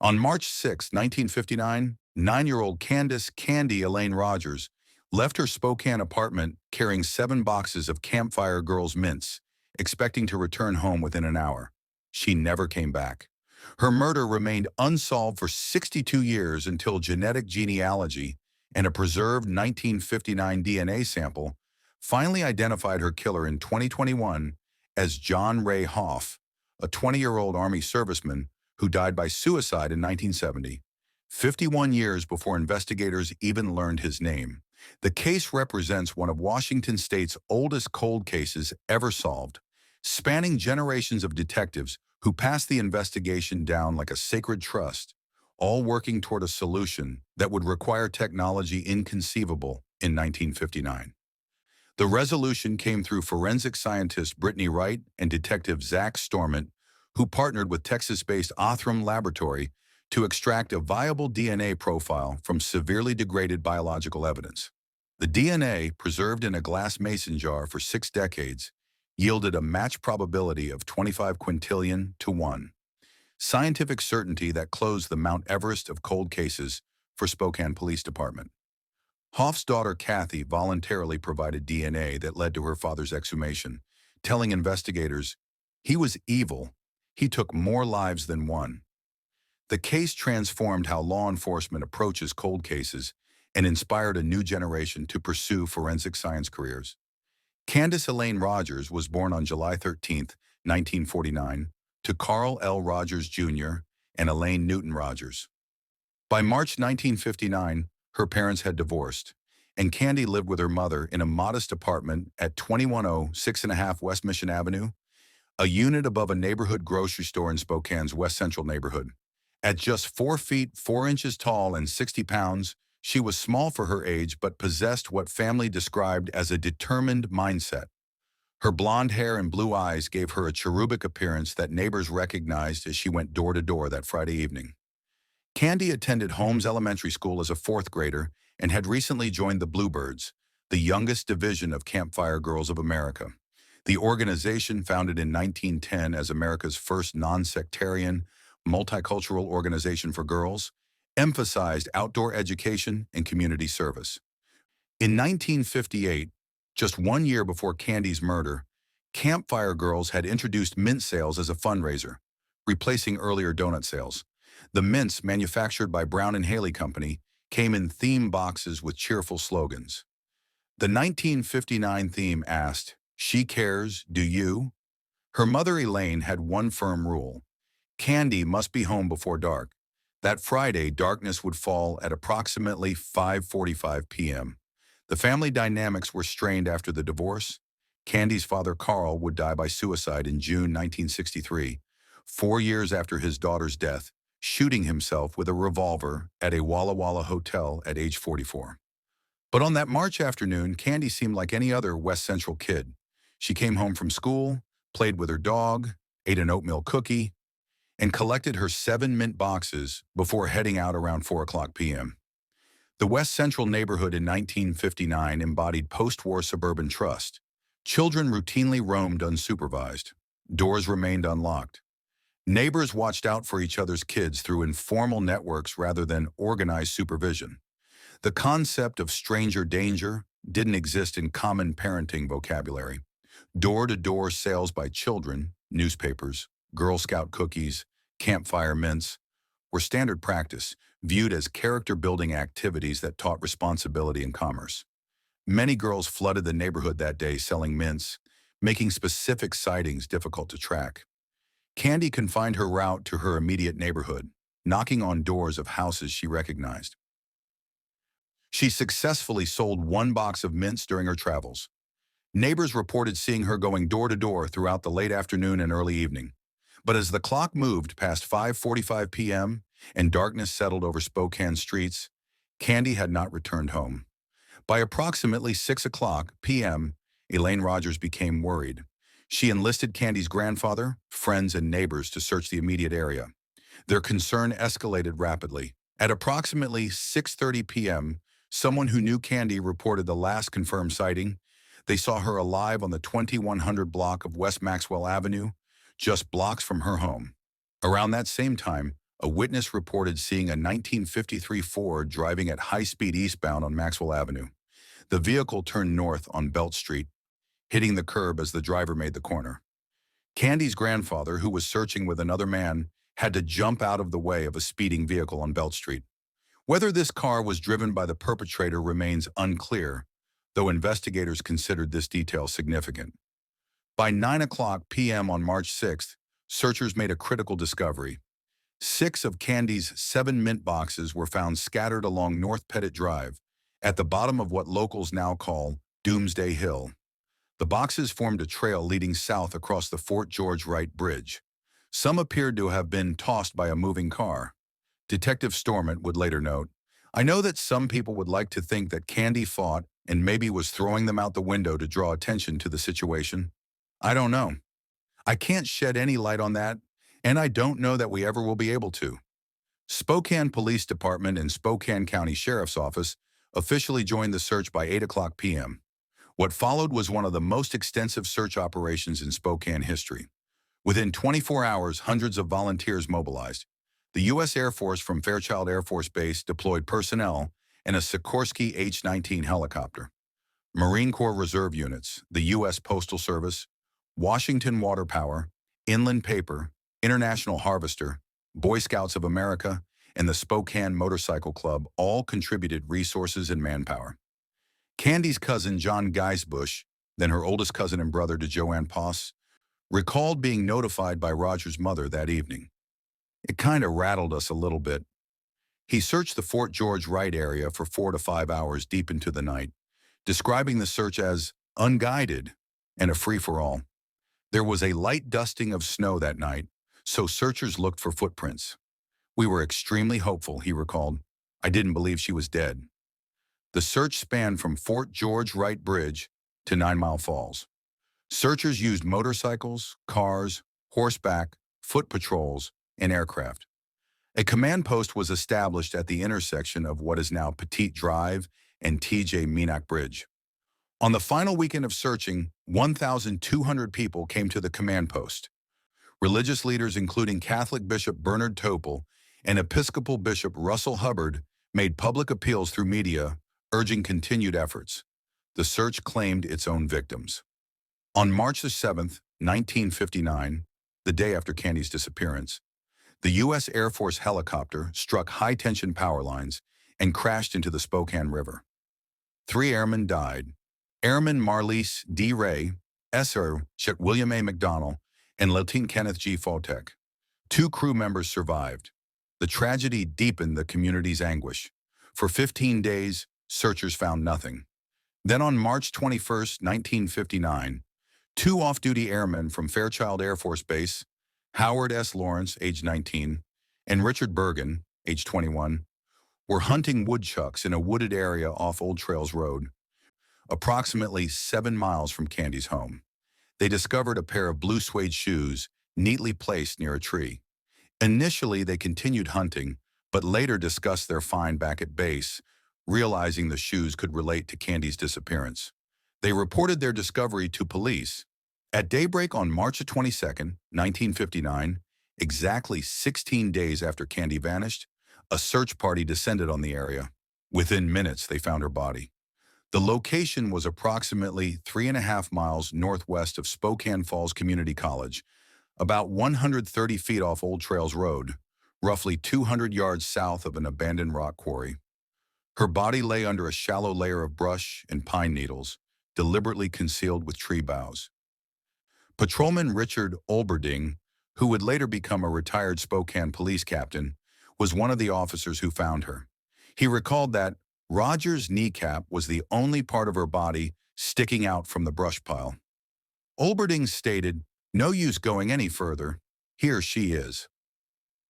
On March 6, 1959, 9-year-old Candace Candy Elaine Rogers left her Spokane apartment carrying 7 boxes of Campfire Girls mints, expecting to return home within an hour. She never came back. Her murder remained unsolved for 62 years until genetic genealogy and a preserved 1959 DNA sample finally identified her killer in 2021 as John Reigh Hoff, a 20-year-old Army serviceman who died by suicide in 1970, 51 years before investigators even learned his name. The case represents one of Washington State's oldest cold cases ever solved, spanning generations of detectives who passed the investigation down like a sacred trust, all working toward a solution that would require technology inconceivable in 1959. The resolution came through forensic scientist Brittany Wright and Detective Zach Storment, who partnered with Texas-based Othram Laboratory to extract a viable DNA profile from severely degraded biological evidence. The DNA, preserved in a glass mason jar for 6 decades, yielded a match probability of 25 quintillion to 1. Scientific certainty that closed the Mount Everest of cold cases for Spokane Police Department. Hoff's daughter Cathie voluntarily provided DNA that led to her father's exhumation, telling investigators, "He was evil. He took more lives than one." The case transformed how law enforcement approaches cold cases and inspired a new generation to pursue forensic science careers. Candace Elaine Rogers was born on July 13, 1949, to Carl L. Rogers, Jr. and Elaine Newton Rogers. By March 1959, her parents had divorced, and Candy lived with her mother in a modest apartment at 2106 6.5 West Mission Avenue, a unit above a neighborhood grocery store in Spokane's West Central neighborhood. At just 4 feet 4 inches tall and 60 pounds, she was small for her age but possessed what family described as a determined mindset. Her blonde hair and blue eyes gave her a cherubic appearance that neighbors recognized as she went door to door that Friday evening. Candy attended Holmes Elementary School as a 4th grader and had recently joined the Bluebirds, the youngest division of Campfire Girls of America. The organization, founded in 1910 as America's first non-sectarian, multicultural organization for girls, emphasized outdoor education and community service. In 1958, just 1 year before Candy's murder, Campfire Girls had introduced mint sales as a fundraiser, replacing earlier donut sales. The mints, manufactured by Brown and Haley Company, came in theme boxes with cheerful slogans. The 1959 theme asked, "She cares, do you?" Her mother Elaine had one firm rule: Candy must be home before dark. That Friday, darkness would fall at approximately 5:45 p.m. The family dynamics were strained after the divorce. Candy's father, Carl, would die by suicide in June 1963, 4 years after his daughter's death, shooting himself with a revolver at a Walla Walla hotel at age 44. But on that March afternoon, Candy seemed like any other West Central kid. She came home from school, played with her dog, ate an oatmeal cookie, and collected her 7 mint boxes before heading out around 4 o'clock p.m. The West Central neighborhood in 1959 embodied post-war suburban trust. Children routinely roamed unsupervised. Doors remained unlocked. Neighbors watched out for each other's kids through informal networks rather than organized supervision. The concept of stranger danger didn't exist in common parenting vocabulary. Door-to-door sales by children, newspapers, Girl Scout cookies, campfire mints, were standard practice, viewed as character-building activities that taught responsibility and commerce. Many girls flooded the neighborhood that day selling mints, making specific sightings difficult to track. Candy confined her route to her immediate neighborhood, knocking on doors of houses she recognized. She successfully sold 1 box of mints during her travels. Neighbors reported seeing her going door to door throughout the late afternoon and early evening. But as the clock moved past 5:45 p.m. and darkness settled over Spokane streets, Candy had not returned home. By approximately 6 o'clock p.m., Elaine Rogers became worried. She enlisted Candy's grandfather, friends, and neighbors to search the immediate area. Their concern escalated rapidly. At approximately 6:30 p.m., someone who knew Candy reported the last confirmed sighting. They saw her alive on the 2100 block of West Maxwell Avenue, just blocks from her home. Around that same time, A witness reported seeing a 1953 Ford driving at high speed eastbound on Maxwell Avenue. The vehicle turned north on Belt Street, hitting the curb as the driver made the corner. Candy's grandfather, who was searching with another man, had to jump out of the way of a speeding vehicle on Belt Street. Whether this car was driven by the perpetrator remains unclear, though investigators considered this detail significant. By 9 p.m. on March 6th, searchers made a critical discovery. 6 of Candy's 7 mint boxes were found scattered along North Pettit Drive, at the bottom of what locals now call Doomsday Hill. The boxes formed a trail leading south across the Fort George Wright Bridge. Some appeared to have been tossed by a moving car. Detective Storment would later note, "I know that some people would like to think that Candy fought and maybe was throwing them out the window to draw attention to the situation. I don't know. I can't shed any light on that, and I don't know that we ever will be able to." Spokane Police Department and Spokane County Sheriff's Office officially joined the search by 8 p.m. What followed was one of the most extensive search operations in Spokane history. Within 24 hours, hundreds of volunteers mobilized. The U.S. Air Force from Fairchild Air Force Base deployed personnel and a Sikorsky H-19 helicopter. Marine Corps Reserve units, the U.S. Postal Service, Washington Water Power, Inland Paper, International Harvester, Boy Scouts of America, and the Spokane Motorcycle Club all contributed resources and manpower. Candy's cousin John Geisbush, then her oldest cousin and brother to Joanne Poss, recalled being notified by Roger's mother that evening. "It kind of rattled us a little bit." He searched the Fort George Wright area for 4 to 5 hours deep into the night, describing the search as unguided and a free-for-all. There was a light dusting of snow that night, so searchers looked for footprints. "We were extremely hopeful," he recalled. "I didn't believe she was dead." The search spanned from Fort George Wright Bridge to 9 Mile Falls. Searchers used motorcycles, cars, horseback, foot patrols, and aircraft. A command post was established at the intersection of what is now Petite Drive and T.J. Minack Bridge. On the final weekend of searching, 1,200 people came to the command post. Religious leaders including Catholic Bishop Bernard Topel and Episcopal Bishop Russell Hubbard made public appeals through media, urging continued efforts. The search claimed its own victims. On March 7, 1959, the day after Candy's disappearance, the U.S. Air Force helicopter struck high-tension power lines and crashed into the Spokane River. 3 airmen died. Airman Marlise D. Ray, SR Chet William A. McDonnell, and Lieutenant Kenneth G. Fotek. 2 crew members survived. The tragedy deepened the community's anguish. For 15 days, searchers found nothing. Then on March 21, 1959, 2 off-duty airmen from Fairchild Air Force Base, Howard S. Lawrence, age 19, and Richard Bergen, age 21, were hunting woodchucks in a wooded area off Old Trails Road, approximately 7 miles from Candy's home. They discovered a pair of blue suede shoes neatly placed near a tree. Initially, they continued hunting, but later discussed their find back at base, realizing the shoes could relate to Candy's disappearance. They reported their discovery to police. At daybreak on March 22, 1959, exactly 16 days after Candy vanished, a search party descended on the area. Within minutes, they found her body. The location was approximately 3.5 miles northwest of Spokane Falls Community College, about 130 feet off Old Trails Road, roughly 200 yards south of an abandoned rock quarry. Her body lay under a shallow layer of brush and pine needles, deliberately concealed with tree boughs. Patrolman Richard Olberding, who would later become a retired Spokane police captain, was one of the officers who found her. He recalled that Roger's kneecap was the only part of her body sticking out from the brush pile. Olberding stated, "No use going any further. Here she is."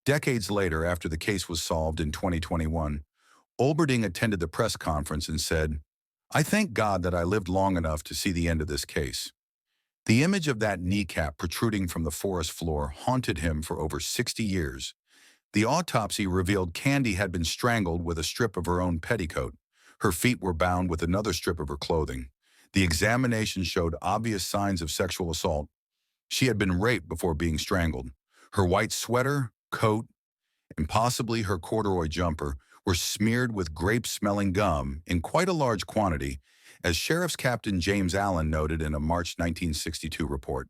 Decades later, after the case was solved in 2021, Olberding attended the press conference and said, "I thank God that I lived long enough to see the end of this case." The image of that kneecap protruding from the forest floor haunted him for over 60 years. The autopsy revealed Candy had been strangled with a strip of her own petticoat. Her feet were bound with another strip of her clothing. The examination showed obvious signs of sexual assault. She had been raped before being strangled. Her white sweater, coat, and possibly her corduroy jumper were smeared with grape-smelling gum in quite a large quantity, as Sheriff's Captain James Allen noted in a March 1962 report.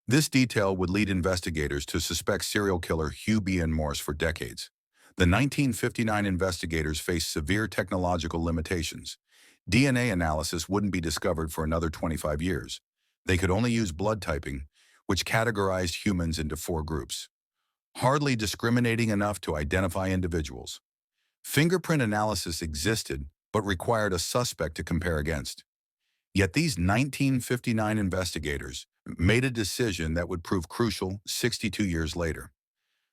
This detail would lead investigators to suspect serial killer Hugh B. N. Morse for decades. The 1959 investigators faced severe technological limitations. DNA analysis wouldn't be discovered for another 25 years. They could only use blood typing, which categorized humans into 4 groups, hardly discriminating enough to identify individuals. Fingerprint analysis existed, but required a suspect to compare against. Yet these 1959 investigators made a decision that would prove crucial 62 years later.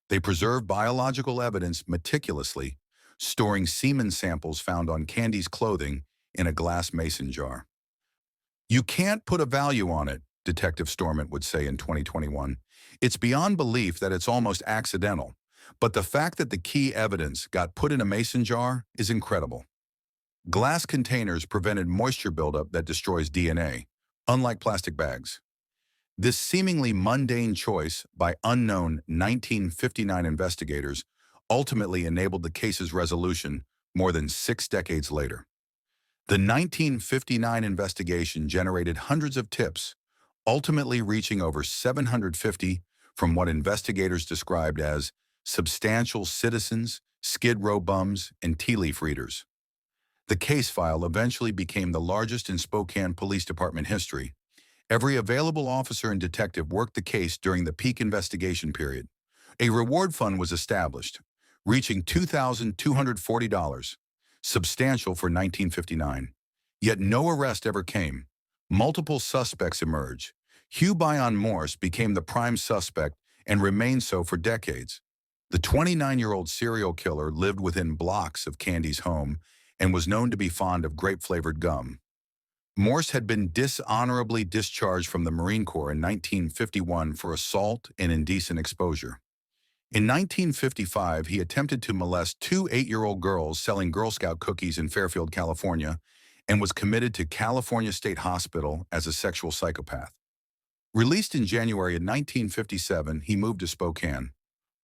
They preserved biological evidence meticulously, storing semen samples found on Candy's clothing in a glass mason jar. "You can't put a value on it," Detective Storment would say in 2021. "It's beyond belief that it's almost accidental, but the fact that the key evidence got put in a mason jar is incredible." Glass containers prevented moisture buildup that destroys DNA, unlike plastic bags. This seemingly mundane choice by unknown 1959 investigators ultimately enabled the case's resolution more than 6 decades later. The 1959 investigation generated hundreds of tips, ultimately reaching over 750 from what investigators described as substantial citizens, skid row bums, and tea leaf readers. The case file eventually became the largest in Spokane Police Department history. Every available officer and detective worked the case during the peak investigation period. A reward fund was established, reaching $2,240, substantial for 1959. Yet no arrest ever came. Multiple suspects emerged. Hugh Bion Morse became the prime suspect and remained so for decades. The 29-year-old serial killer lived within blocks of Candy's home and was known to be fond of grape-flavored gum. Morse had been dishonorably discharged from the Marine Corps in 1951 for assault and indecent exposure. In 1955, he attempted to molest 2 8-year-old girls selling Girl Scout cookies in Fairfield, California, and was committed to California State Hospital as a sexual psychopath. Released in January of 1957, he moved to Spokane.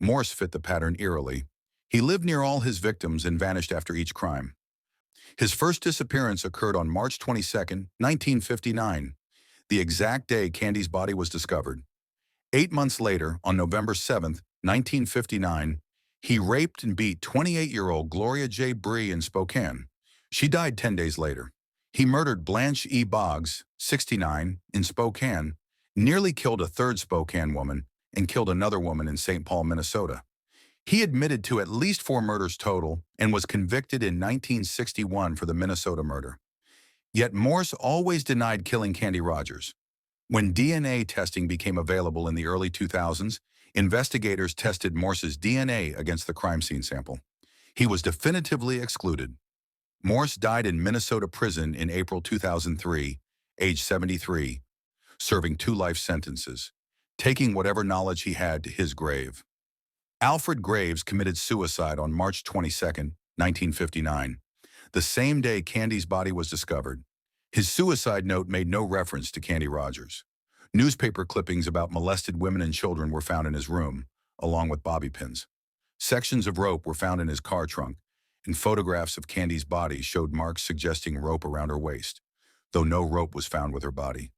Morse fit the pattern eerily. He lived near all his victims and vanished after each crime. His first disappearance occurred on March 22, 1959, the exact day Candy's body was discovered. 8 months later, on November 7, 1959, he raped and beat 28-year-old Gloria J. Bree in Spokane. She died 10 days later. He murdered Blanche E. Boggs, 69, in Spokane, nearly killed a third Spokane woman, and killed another woman in St. Paul, Minnesota. He admitted to at least 4 murders total and was convicted in 1961 for the Minnesota murder. Yet Morse always denied killing Candy Rogers. When DNA testing became available in the early 2000s, investigators tested Morse's DNA against the crime scene sample. He was definitively excluded. Morse died in Minnesota prison in April 2003, age 73, serving 2 life sentences, taking whatever knowledge he had to his grave. Alfred Graves committed suicide on March 22, 1959, the same day Candy's body was discovered. His suicide note made no reference to Candy Rogers. Newspaper clippings about molested women and children were found in his room, along with bobby pins. Sections of rope were found in his car trunk, and photographs of Candy's body showed marks suggesting rope around her waist, though no rope was found with her body.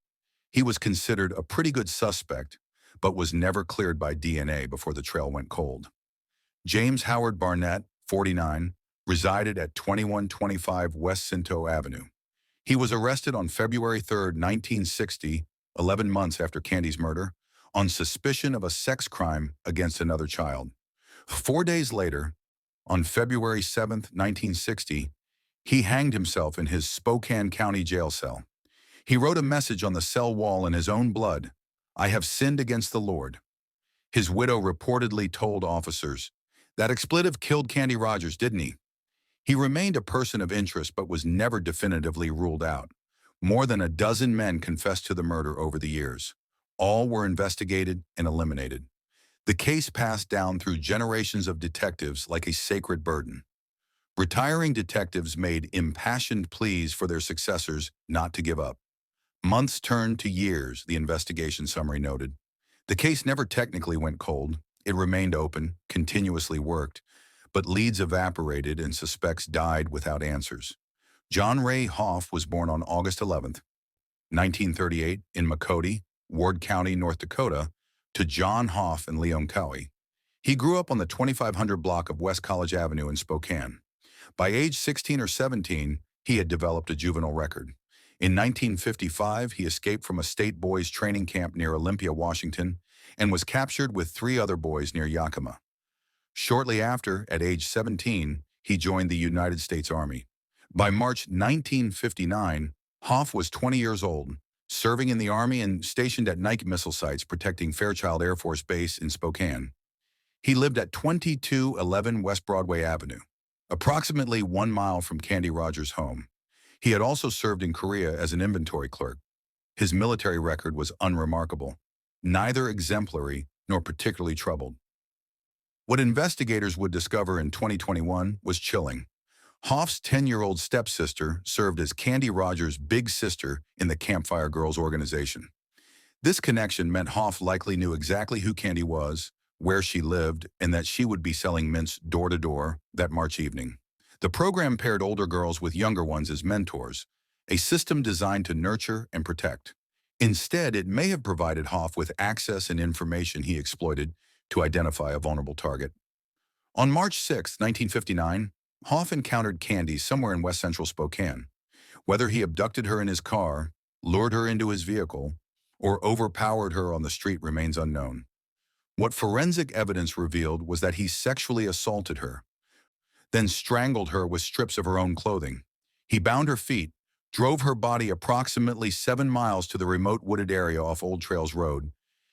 He was considered a pretty good suspect, but was never cleared by DNA before the trail went cold. James Howard Barnett, 49, resided at 2125 West Cinto Avenue. He was arrested on February 3, 1960, 11 months after Candy's murder, on suspicion of a sex crime against another child. 4 days later, on February 7, 1960, he hanged himself in his Spokane County jail cell. He wrote a message on the cell wall in his own blood: "I have sinned against the Lord." His widow reportedly told officers, "That expletive killed Candy Rogers, didn't he?" He remained a person of interest but was never definitively ruled out. More than a dozen men confessed to the murder over the years. All were investigated and eliminated. The case passed down through generations of detectives like a sacred burden. Retiring detectives made impassioned pleas for their successors not to give up. Months turned to years, the investigation summary noted. The case never technically went cold. It remained open, continuously worked, but leads evaporated and suspects died without answers. John Reigh Hoff was born on August 11, 1938, in Makoti, Ward County, North Dakota, to John Hoff and Leon Cowie. He grew up on the 2500 block of West College Avenue in Spokane. By age 16 or 17, he had developed a juvenile record. In 1955, he escaped from a state boys training camp near Olympia, Washington, and was captured with 3 other boys near Yakima. Shortly after, at age 17, he joined the United States Army. By March 1959, Hoff was 20 years old, serving in the Army and stationed at Nike missile sites protecting Fairchild Air Force Base in Spokane. He lived at 2211 West Broadway Avenue, approximately 1 mile from Cathie Rogers' home. He had also served in Korea as an inventory clerk. His military record was unremarkable, neither exemplary nor particularly troubled. What investigators would discover in 2021 was chilling. Hoff's 10-year-old stepsister served as Cathie Rogers' big sister in the Campfire Girls organization. This connection meant Hoff likely knew exactly who Cathie was, where she lived, and that she would be selling mints door-to-door that March evening. The program paired older girls with younger ones as mentors, a system designed to nurture and protect. Instead, it may have provided Hoff with access and information he exploited to identify a vulnerable target. On March 6, 1959, Hoff encountered Cathie somewhere in west-central Spokane. Whether he abducted her in his car, lured her into his vehicle, or overpowered her on the street remains unknown. What forensic evidence revealed was that he sexually assaulted her, then strangled her with strips of her own clothing. He bound her feet, drove her body approximately 7 miles to the remote wooded area off Old Trails Road,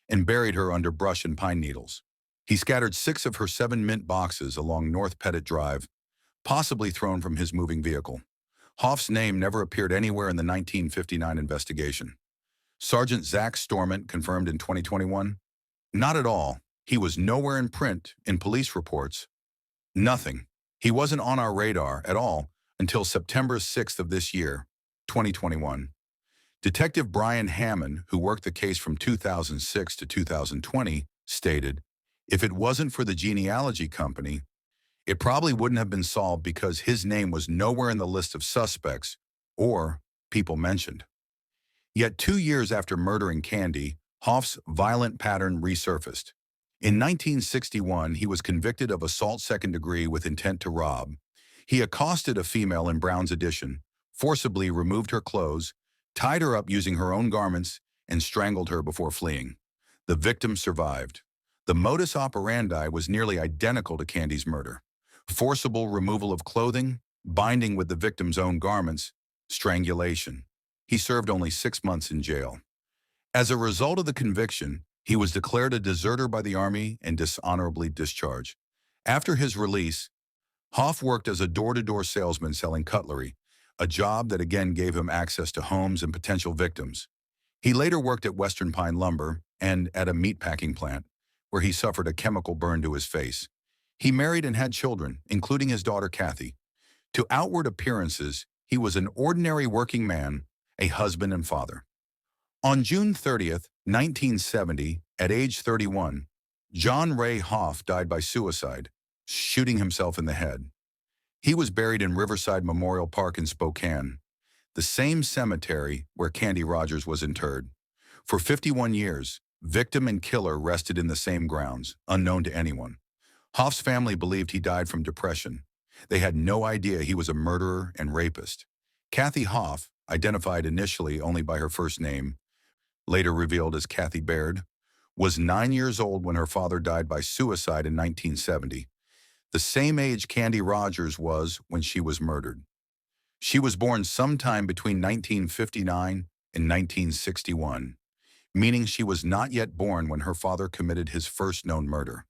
and buried her under brush and pine needles. He scattered 6 of her 7 mint boxes along North Pettit Drive, possibly thrown from his moving vehicle. Hoff's name never appeared anywhere in the 1959 investigation. Sergeant Zach Storment confirmed in 2021, "Not at all. He was nowhere in print, in police reports. Nothing. He wasn't on our radar at all until September 6th of this year, 2021. Detective Brian Hammond, who worked the case from 2006 to 2020, stated, "If it wasn't for the genealogy company, it probably wouldn't have been solved because his name was nowhere in the list of suspects or people mentioned." Yet 2 years after murdering Cathie, Hoff's violent pattern resurfaced. In 1961, he was convicted of assault second degree with intent to rob. He accosted a female in Brown's Addition, forcibly removed her clothes, tied her up using her own garments, and strangled her before fleeing. The victim survived. The modus operandi was nearly identical to Cathie's murder. Forcible removal of clothing, binding with the victim's own garments, strangulation. He served only 6 months in jail. As a result of the conviction, he was declared a deserter by the Army and dishonorably discharged. After his release, Hoff worked as a door-to-door salesman selling cutlery, a job that again gave him access to homes and potential victims. He later worked at Western Pine Lumber and at a meatpacking plant, where he suffered a chemical burn to his face. He married and had children, including his daughter Cathie. To outward appearances, he was an ordinary working man, a husband and father. On June 30th, 1970, at age 31, John Reigh Hoff died by suicide, shooting himself in the head. He was buried in Riverside Memorial Park in Spokane, the same cemetery where Cathie Rogers was interred. For 51 years, victim and killer rested in the same grounds, unknown to anyone. Hoff's family believed he died from depression. They had no idea he was a murderer and rapist. Cathie Hoff, identified initially only by her first name, later revealed as Cathie Baird, was 9 years old when her father died by suicide in 1970, the same age Cathie Rogers was when she was murdered. She was born sometime between 1959 and 1961, meaning she was not yet born when her father committed his first known murder.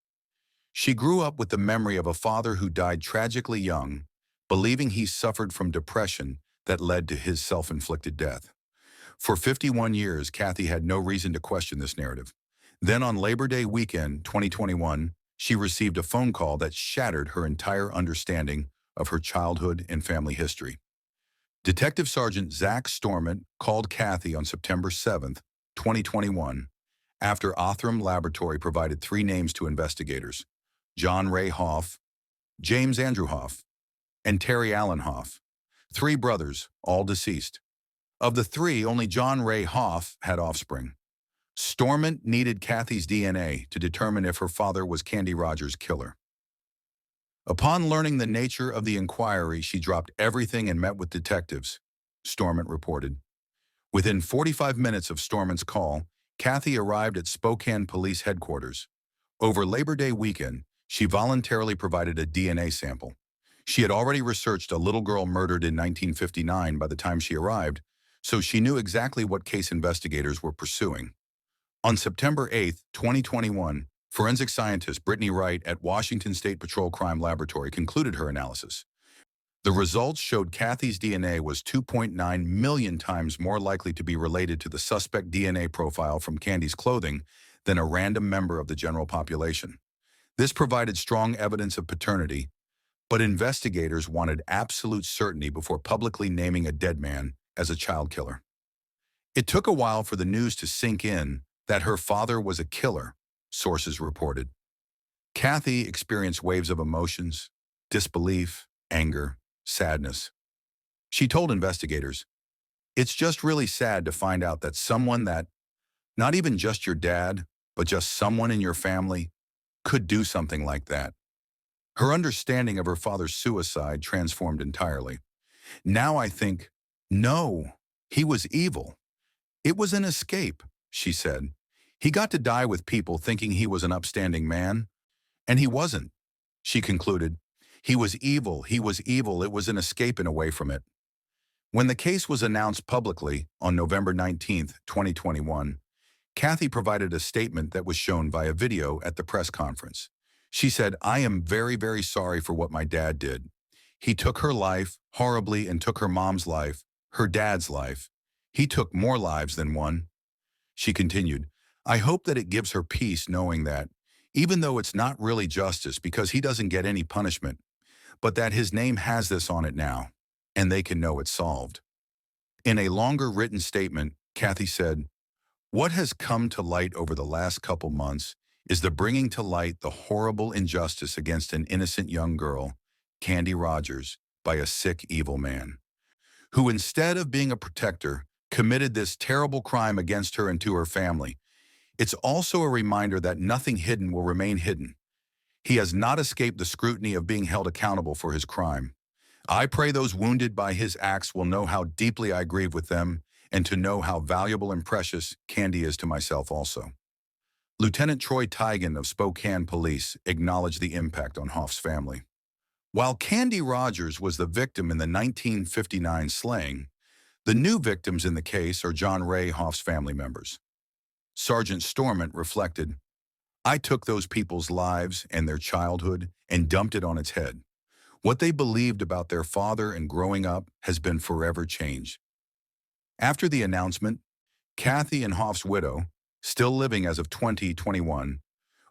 She grew up with the memory of a father who died tragically young, believing he suffered from depression that led to his self-inflicted death. For 51 years, Cathie had no reason to question this narrative. Then on Labor Day weekend, 2021, she received a phone call that shattered her entire understanding of her childhood and family history. Detective Sergeant Zach Storment called Cathie on September 7th, 2021, after Othram Laboratory provided three names to investigators: John Reigh Hoff, James Andrew Hoff, and Terry Allen Hoff, three brothers, all deceased. Of the three, only John Reigh Hoff had offspring. Storment needed Cathie's DNA to determine if her father was Candy Rogers' killer. Upon learning the nature of the inquiry, she dropped everything and met with detectives, Storment reported. Within 45 minutes of Storment's call, Cathie arrived at Spokane Police Headquarters. Over Labor Day weekend, she voluntarily provided a DNA sample. She had already researched a little girl murdered in 1959 by the time she arrived, so she knew exactly what case investigators were pursuing. On September 8, 2021, forensic scientist Brittany Wright at Washington State Patrol Crime Laboratory concluded her analysis. The results showed Cathie's DNA was 2.9 million times more likely to be related to the suspect DNA profile from Candy's clothing than a random member of the general population. This provided strong evidence of paternity, but investigators wanted absolute certainty before publicly naming a dead man as a child killer. It took a while for the news to sink in that her father was a killer, sources reported. Cathie experienced waves of emotions, disbelief, anger, sadness. She told investigators, "It's just really sad to find out that someone that, not even just your dad, but just someone in your family, could do something like that." Her understanding of her father's suicide transformed entirely. "Now I think, no, he was evil. It was an escape," she said. "He got to die with people thinking he was an upstanding man, and he wasn't," she concluded. He was evil, it was an escaping away from it." When the case was announced publicly on November 19, 2021, Cathie provided a statement that was shown via video at the press conference. She said, "I am very, very sorry for what my dad did. He took her life horribly and took her mom's life, her dad's life. He took more lives than one." She continued, "I hope that it gives her peace knowing that, even though it's not really justice because he doesn't get any punishment, but that his name has this on it now, and they can know it's solved." In a longer written statement, Cathie said, "What has come to light over the last couple months is the bringing to light the horrible injustice against an innocent young girl, Candy Rogers, by a sick, evil man, who instead of being a protector, committed this terrible crime against her and to her family. It's also a reminder that nothing hidden will remain hidden. He has not escaped the scrutiny of being held accountable for his crime. I pray those wounded by his acts will know how deeply I grieve with them and to know how valuable and precious Candy is to myself also." Lieutenant Troy Tigan of Spokane Police acknowledged the impact on Hoff's family. While Candy Rogers was the victim in the 1959 slaying, the new victims in the case are John Reigh Hoff's family members. Sergeant Storment reflected, "I took those people's lives and their childhood and dumped it on its head. What they believed about their father and growing up has been forever changed." After the announcement, Cathie and Hoff's widow, still living as of 2021,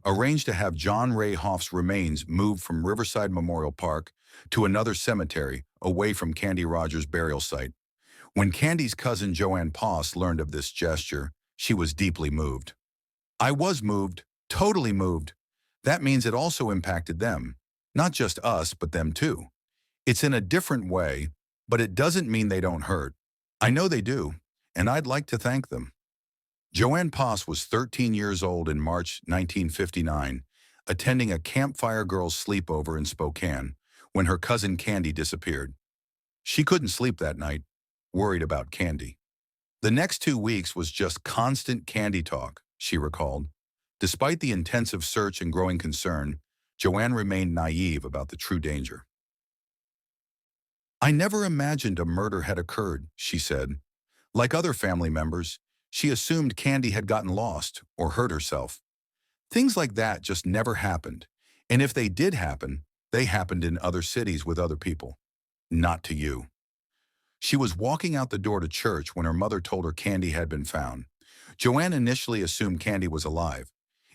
arranged to have John Reigh Hoff's remains moved from Riverside Memorial Park to another cemetery away from Candy Rogers' burial site. When Candy's cousin Joanne Poss learned of this gesture, she was deeply moved. "I was moved, totally moved. That means it also impacted them. Not just us, but them too. It's in a different way, but it doesn't mean they don't hurt. I know they do, and I'd like to thank them." Joanne Poss was 13 years old in March 1959, attending a Campfire Girls sleepover in Spokane when her cousin Candy disappeared. She couldn't sleep that night, worried about Candy. "The next 2 weeks was just constant Candy talk," she recalled. Despite the intensive search and growing concern, Joanne remained naive about the true danger. "I never imagined a murder had occurred," she said. Like other family members, she assumed Candy had gotten lost or hurt herself. Things like that just never happened, and if they did happen, they happened in other cities with other people. Not to you. She was walking out the door to church when her mother told her Candy had been found. Joanne initially assumed Candy was alive.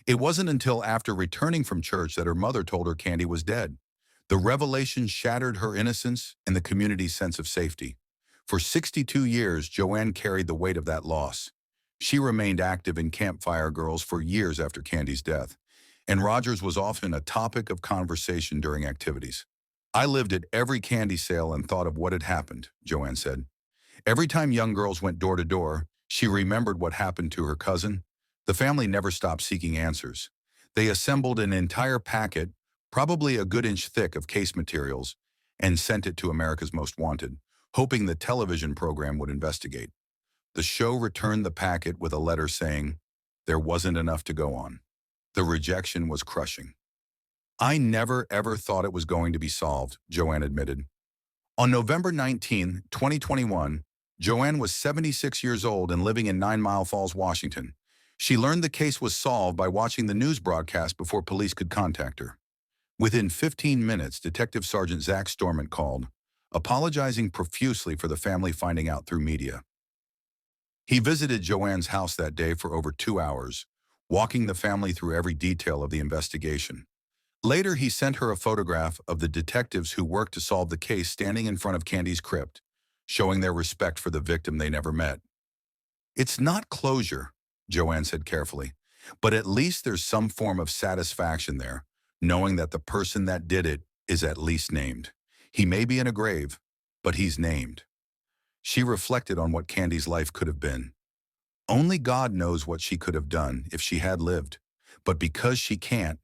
It wasn't until after returning from church that her mother told her Candy was dead. The revelation shattered her innocence and the community's sense of safety. For 62 years, Joanne carried the weight of that loss. She remained active in Campfire Girls for years after Candy's death, and Rogers was often a topic of conversation during activities. I lived at every candy sale and thought of what had happened, Joanne said. Every time young girls went door to door, she remembered what happened to her cousin. The family never stopped seeking answers. They assembled an entire packet, probably a good inch thick of case materials, and sent it to America's Most Wanted, hoping the television program would investigate. The show returned the packet with a letter saying there wasn't enough to go on. The rejection was crushing. I never ever thought it was going to be solved, Joanne admitted. On November 19, 2021, Joanne was 76 years old and living in 9 Mile Falls, Washington. She learned the case was solved by watching the news broadcast before police could contact her. Within 15 minutes, Detective Sergeant Zach Storment called, apologizing profusely for the family finding out through media. He visited Joanne's house that day for over 2 hours, walking the family through every detail of the investigation. Later, he sent her a photograph of the detectives who worked to solve the case standing in front of Candy's crypt, showing their respect for the victim they never met. It's not closure, Joanne said carefully, but at least there's some form of satisfaction there, knowing that the person that did it is at least named. He may be in a grave, but he's named. She reflected on what Candy's life could have been. Only God knows what she could have done if she had lived, but because she can't,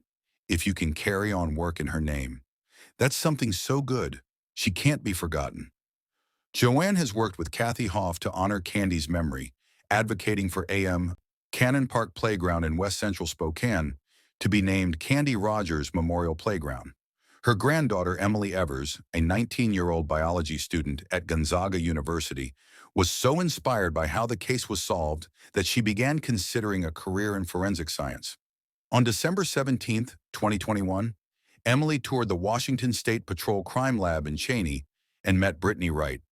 if you can carry on work in her name. That's something so good, she can't be forgotten. Joanne has worked with Cathie Hoff to honor Candy's memory, advocating for A.M. Cannon Park Playground in West Central Spokane to be named Candy Rogers Memorial Playground. Her granddaughter, Emily Evers, a 19-year-old biology student at Gonzaga University, was so inspired by how the case was solved that she began considering a career in forensic science. On December 17, 2021, Emily toured the Washington State Patrol Crime Lab in Cheney and met Brittany Wright.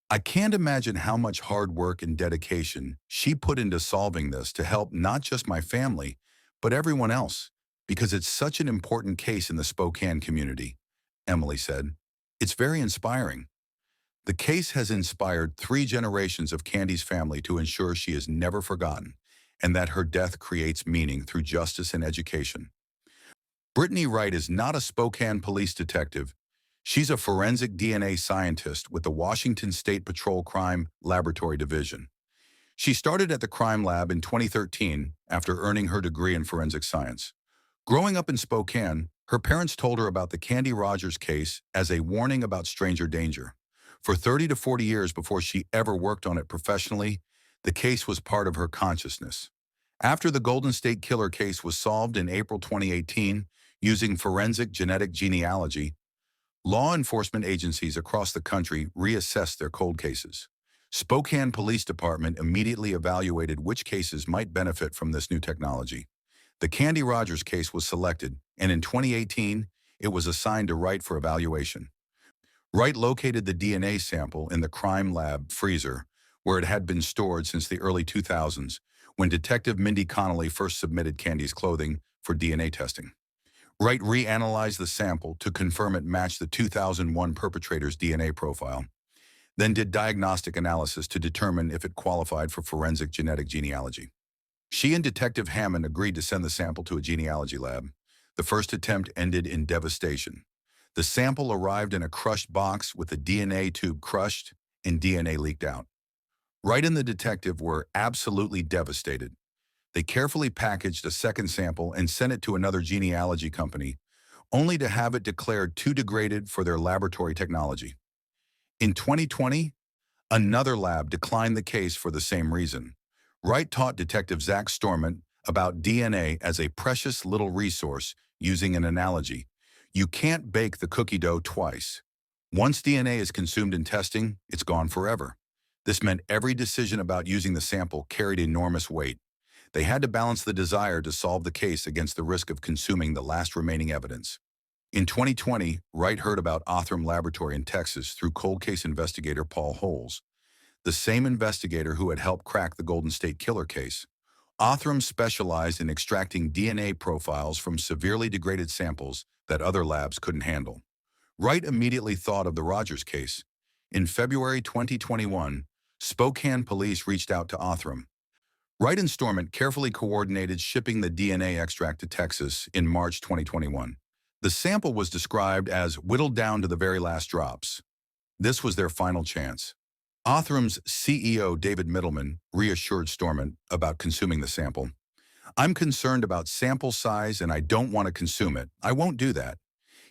I can't imagine how much hard work and dedication she put into solving this to help not just my family, but everyone else, because it's such an important case in the Spokane community, Emily said. It's very inspiring. The case has inspired 3 generations of Candy's family to ensure she is never forgotten, and that her death creates meaning through justice and education. Brittany Wright is not a Spokane police detective. She's a forensic DNA scientist with the Washington State Patrol Crime Laboratory Division. She started at the crime lab in 2013 after earning her degree in forensic science. Growing up in Spokane, her parents told her about the Candy Rogers case as a warning about stranger danger. For 30 to 40 years before she ever worked on it professionally, the case was part of her consciousness. After the Golden State Killer case was solved in April 2018 using forensic genetic genealogy, law enforcement agencies across the country reassessed their cold cases. Spokane Police Department immediately evaluated which cases might benefit from this new technology. The Candy Rogers case was selected, and in 2018, it was assigned to Wright for evaluation. Wright located the DNA sample in the crime lab freezer, where it had been stored since the early 2000s, when Detective Mindy Connolly first submitted Candy's clothing for DNA testing. Wright reanalyzed the sample to confirm it matched the 2001 perpetrator's DNA profile, then did diagnostic analysis to determine if it qualified for forensic genetic genealogy. She and Detective Hammond agreed to send the sample to a genealogy lab. The first attempt ended in devastation. The sample arrived in a crushed box with the DNA tube crushed and DNA leaked out. Wright and the detective were absolutely devastated. They carefully packaged a second sample and sent it to another genealogy company, only to have it declared too degraded for their laboratory technology. In 2020, another lab declined the case for the same reason. Wright taught Detective Zach Storment about DNA as a precious little resource using an analogy. You can't bake the cookie dough twice. Once DNA is consumed in testing, it's gone forever. This meant every decision about using the sample carried enormous weight. They had to balance the desire to solve the case against the risk of consuming the last remaining evidence. In 2020, Wright heard about Othram Laboratory in Texas through cold case investigator Paul Holes, the same investigator who had helped crack the Golden State Killer case. Othram specialized in extracting DNA profiles from severely degraded samples that other labs couldn't handle. Wright immediately thought of the Rogers case. In February 2021, Spokane police reached out to Othram. Wright and Storment carefully coordinated shipping the DNA extract to Texas in March 2021. The sample was described as whittled down to the very last drops. This was their final chance. Othrum's CEO David Middleman reassured Storment about consuming the sample. "I'm concerned about sample size and I don't want to consume it. I won't do that."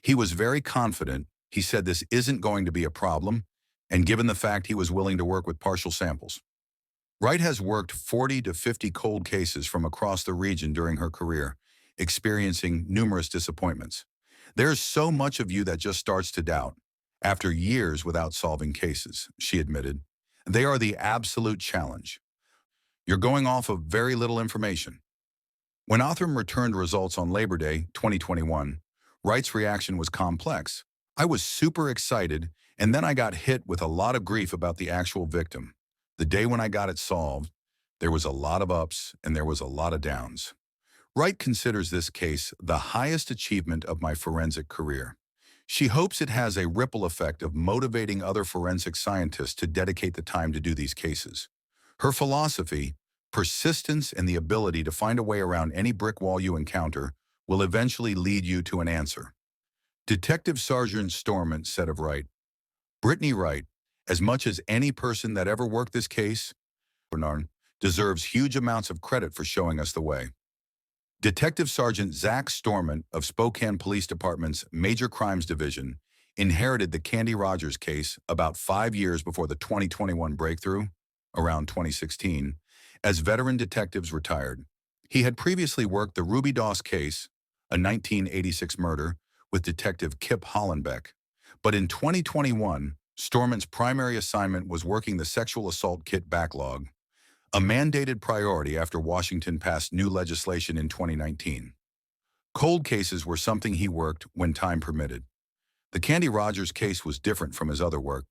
He was very confident. He said this isn't going to be a problem, and given the fact he was willing to work with partial samples. Wright has worked 40 to 50 cold cases from across the region during her career, experiencing numerous disappointments. "There's so much of you that just starts to doubt. After years without solving cases," she admitted. "They are the absolute challenge. You're going off of very little information." When Othram returned results on Labor Day 2021, Wright's reaction was complex. "I was super excited, and then I got hit with a lot of grief about the actual victim. The day when I got it solved, there was a lot of ups and there was a lot of downs." Wright considers this case the highest achievement of my forensic career. She hopes it has a ripple effect of motivating other forensic scientists to dedicate the time to do these cases. Her philosophy, persistence, and the ability to find a way around any brick wall you encounter will eventually lead you to an answer. Detective Sergeant Storment said of Wright, "Brittany Wright, as much as any person that ever worked this case, deserves huge amounts of credit for showing us the way." Detective Sergeant Zach Storment of Spokane Police Department's Major Crimes Division inherited the Cathie Rogers case about 5 years before the 2021 breakthrough, around 2016, as veteran detectives retired. He had previously worked the Ruby Doss case, a 1986 murder, with Detective Kip Hollenbeck. But in 2021, Storment's primary assignment was working the sexual assault kit backlog, a mandated priority after Washington passed new legislation in 2019. Cold cases were something he worked when time permitted. The Cathie Rogers case was different from his other work.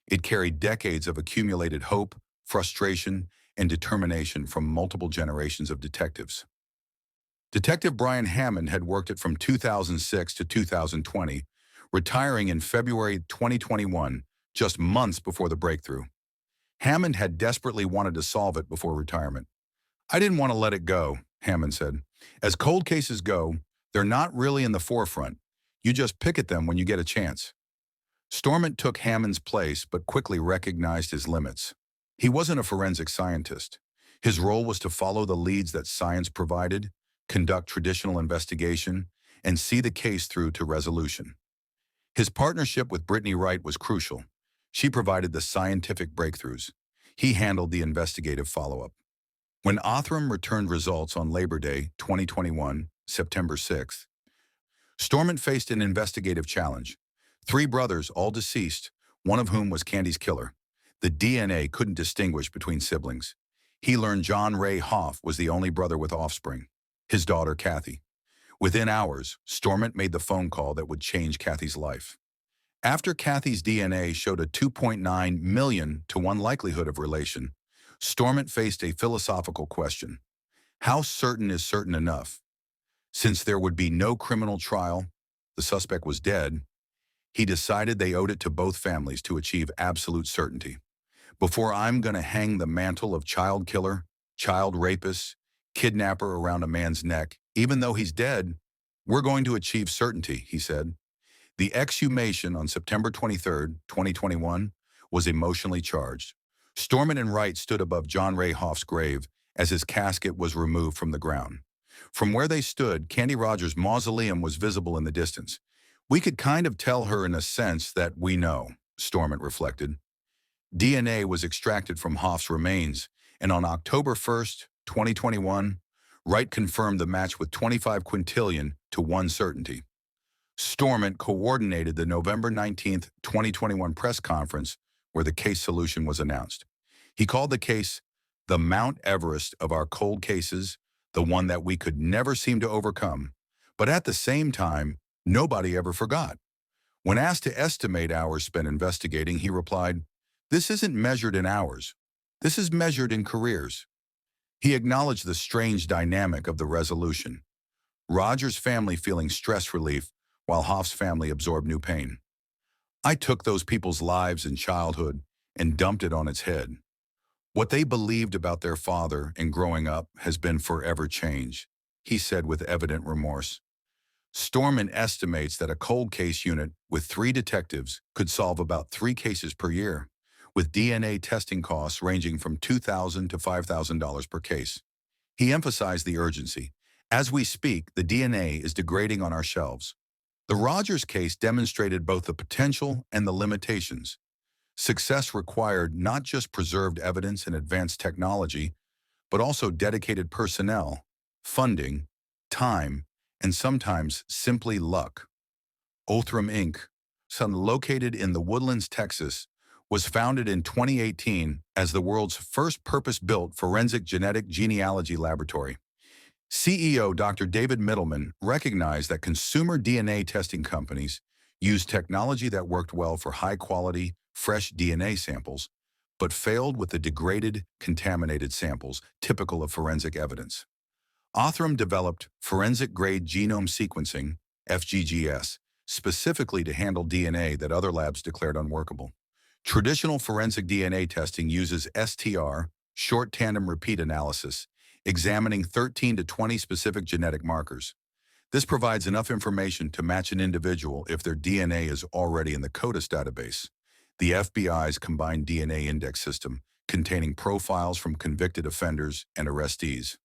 It carried decades of accumulated hope, frustration, and determination from multiple generations of detectives. Detective Brian Hammond had worked it from 2006 to 2020, retiring in February 2021, just months before the breakthrough. Hammond had desperately wanted to solve it before retirement. "I didn't want to let it go," Hammond said. "As cold cases go, they're not really in the forefront. You just pick at them when you get a chance." Storment took Hammond's place but quickly recognized his limits. He wasn't a forensic scientist. His role was to follow the leads that science provided, conduct traditional investigation, and see the case through to resolution. His partnership with Brittany Wright was crucial. She provided the scientific breakthroughs. He handled the investigative follow-up. When Othram returned results on Labor Day 2021, September 6th, Storment faced an investigative challenge. 3 brothers, all deceased, one of whom was Cathie's killer. The DNA couldn't distinguish between siblings. He learned John Reigh Hoff was the only brother with offspring, his daughter Cathie. Within hours, Storment made the phone call that would change Cathie's life. After Cathie's DNA showed a 2.9 million to 1 likelihood of relation, Storment faced a philosophical question. How certain is certain enough? Since there would be no criminal trial, the suspect was dead, he decided they owed it to both families to achieve absolute certainty. "Before I'm going to hang the mantle of child killer, child rapist, kidnapper around a man's neck, even though he's dead, we're going to achieve certainty," he said. The exhumation on September 23, 2021, was emotionally charged. Storment and Wright stood above John Reigh Hoff's grave as his casket was removed from the ground. From where they stood, Cathie Rogers' mausoleum was visible in the distance. "We could kind of tell her in a sense that we know," Storment reflected. DNA was extracted from Hoff's remains, and on October 1st, 2021, Wright confirmed the match with 25 quintillion to 1 certainty. Storment coordinated the November 19th, 2021 press conference where the case solution was announced. He called the case the Mount Everest of our cold cases, the one that we could never seem to overcome. But at the same time, nobody ever forgot. When asked to estimate hours spent investigating, he replied, "This isn't measured in hours. This is measured in careers." He acknowledged the strange dynamic of the resolution. Rogers' family feeling stress relief while Hoff's family absorbed new pain. "I took those people's lives and childhood and dumped it on its head. What they believed about their father and growing up has been forever changed, he said with evident remorse. Storment estimates that a cold case unit with 3 detectives could solve about 3 cases per year, with DNA testing costs ranging from $2,000 to $5,000 per case. He emphasized the urgency. As we speak, the DNA is degrading on our shelves. The Rogers case demonstrated both the potential and the limitations. Success required not just preserved evidence and advanced technology, but also dedicated personnel, funding, time, and sometimes simply luck. Othram Inc., located in the Woodlands, Texas, was founded in 2018 as the world's first purpose-built forensic genetic genealogy laboratory. CEO Dr. David Middleman recognized that consumer DNA testing companies used technology that worked well for high-quality, fresh DNA samples, but failed with the degraded, contaminated samples typical of forensic evidence. Othram developed forensic-grade genome sequencing, FGGS, specifically to handle DNA that other labs declared unworkable. Traditional forensic DNA testing uses STR, short tandem repeat analysis, examining 13 to 20 specific genetic markers. This provides enough information to match an individual if their DNA is already in the CODIS database, the FBI's combined DNA index system, containing profiles from convicted offenders and arrestees.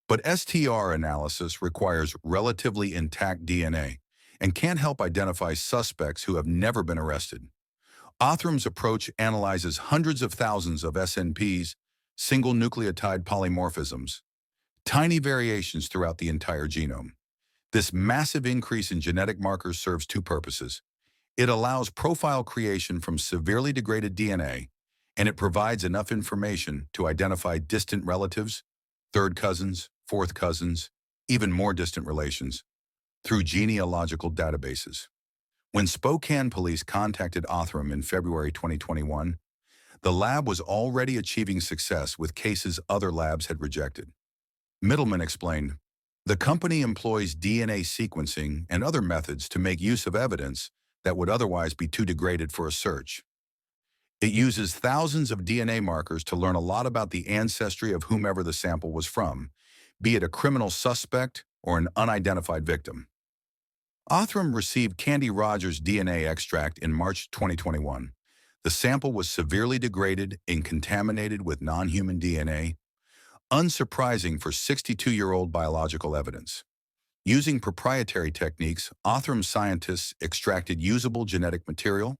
But STR analysis requires relatively intact DNA and can't help identify suspects who have never been arrested. Othram's approach analyzes hundreds of thousands of SNPs, single nucleotide polymorphisms, tiny variations throughout the entire genome. This massive increase in genetic markers serves 2 purposes. It allows profile creation from severely degraded DNA, and it provides enough information to identify distant relatives, third cousins, fourth cousins, even more distant relations, through genealogical databases. When Spokane police contacted Othram in February 2021, the lab was already achieving success with cases other labs had rejected. Middleman explained, "The company employs DNA sequencing and other methods to make use of evidence that would otherwise be too degraded for a search. It uses thousands of DNA markers to learn a lot about the ancestry of whomever the sample was from, be it a criminal suspect or an unidentified victim." Othram received Candy Rogers' DNA extract in March 2021. The sample was severely degraded and contaminated with non-human DNA, unsurprising for 62-year-old biological evidence. Using proprietary techniques, Othram scientists extracted usable genetic material,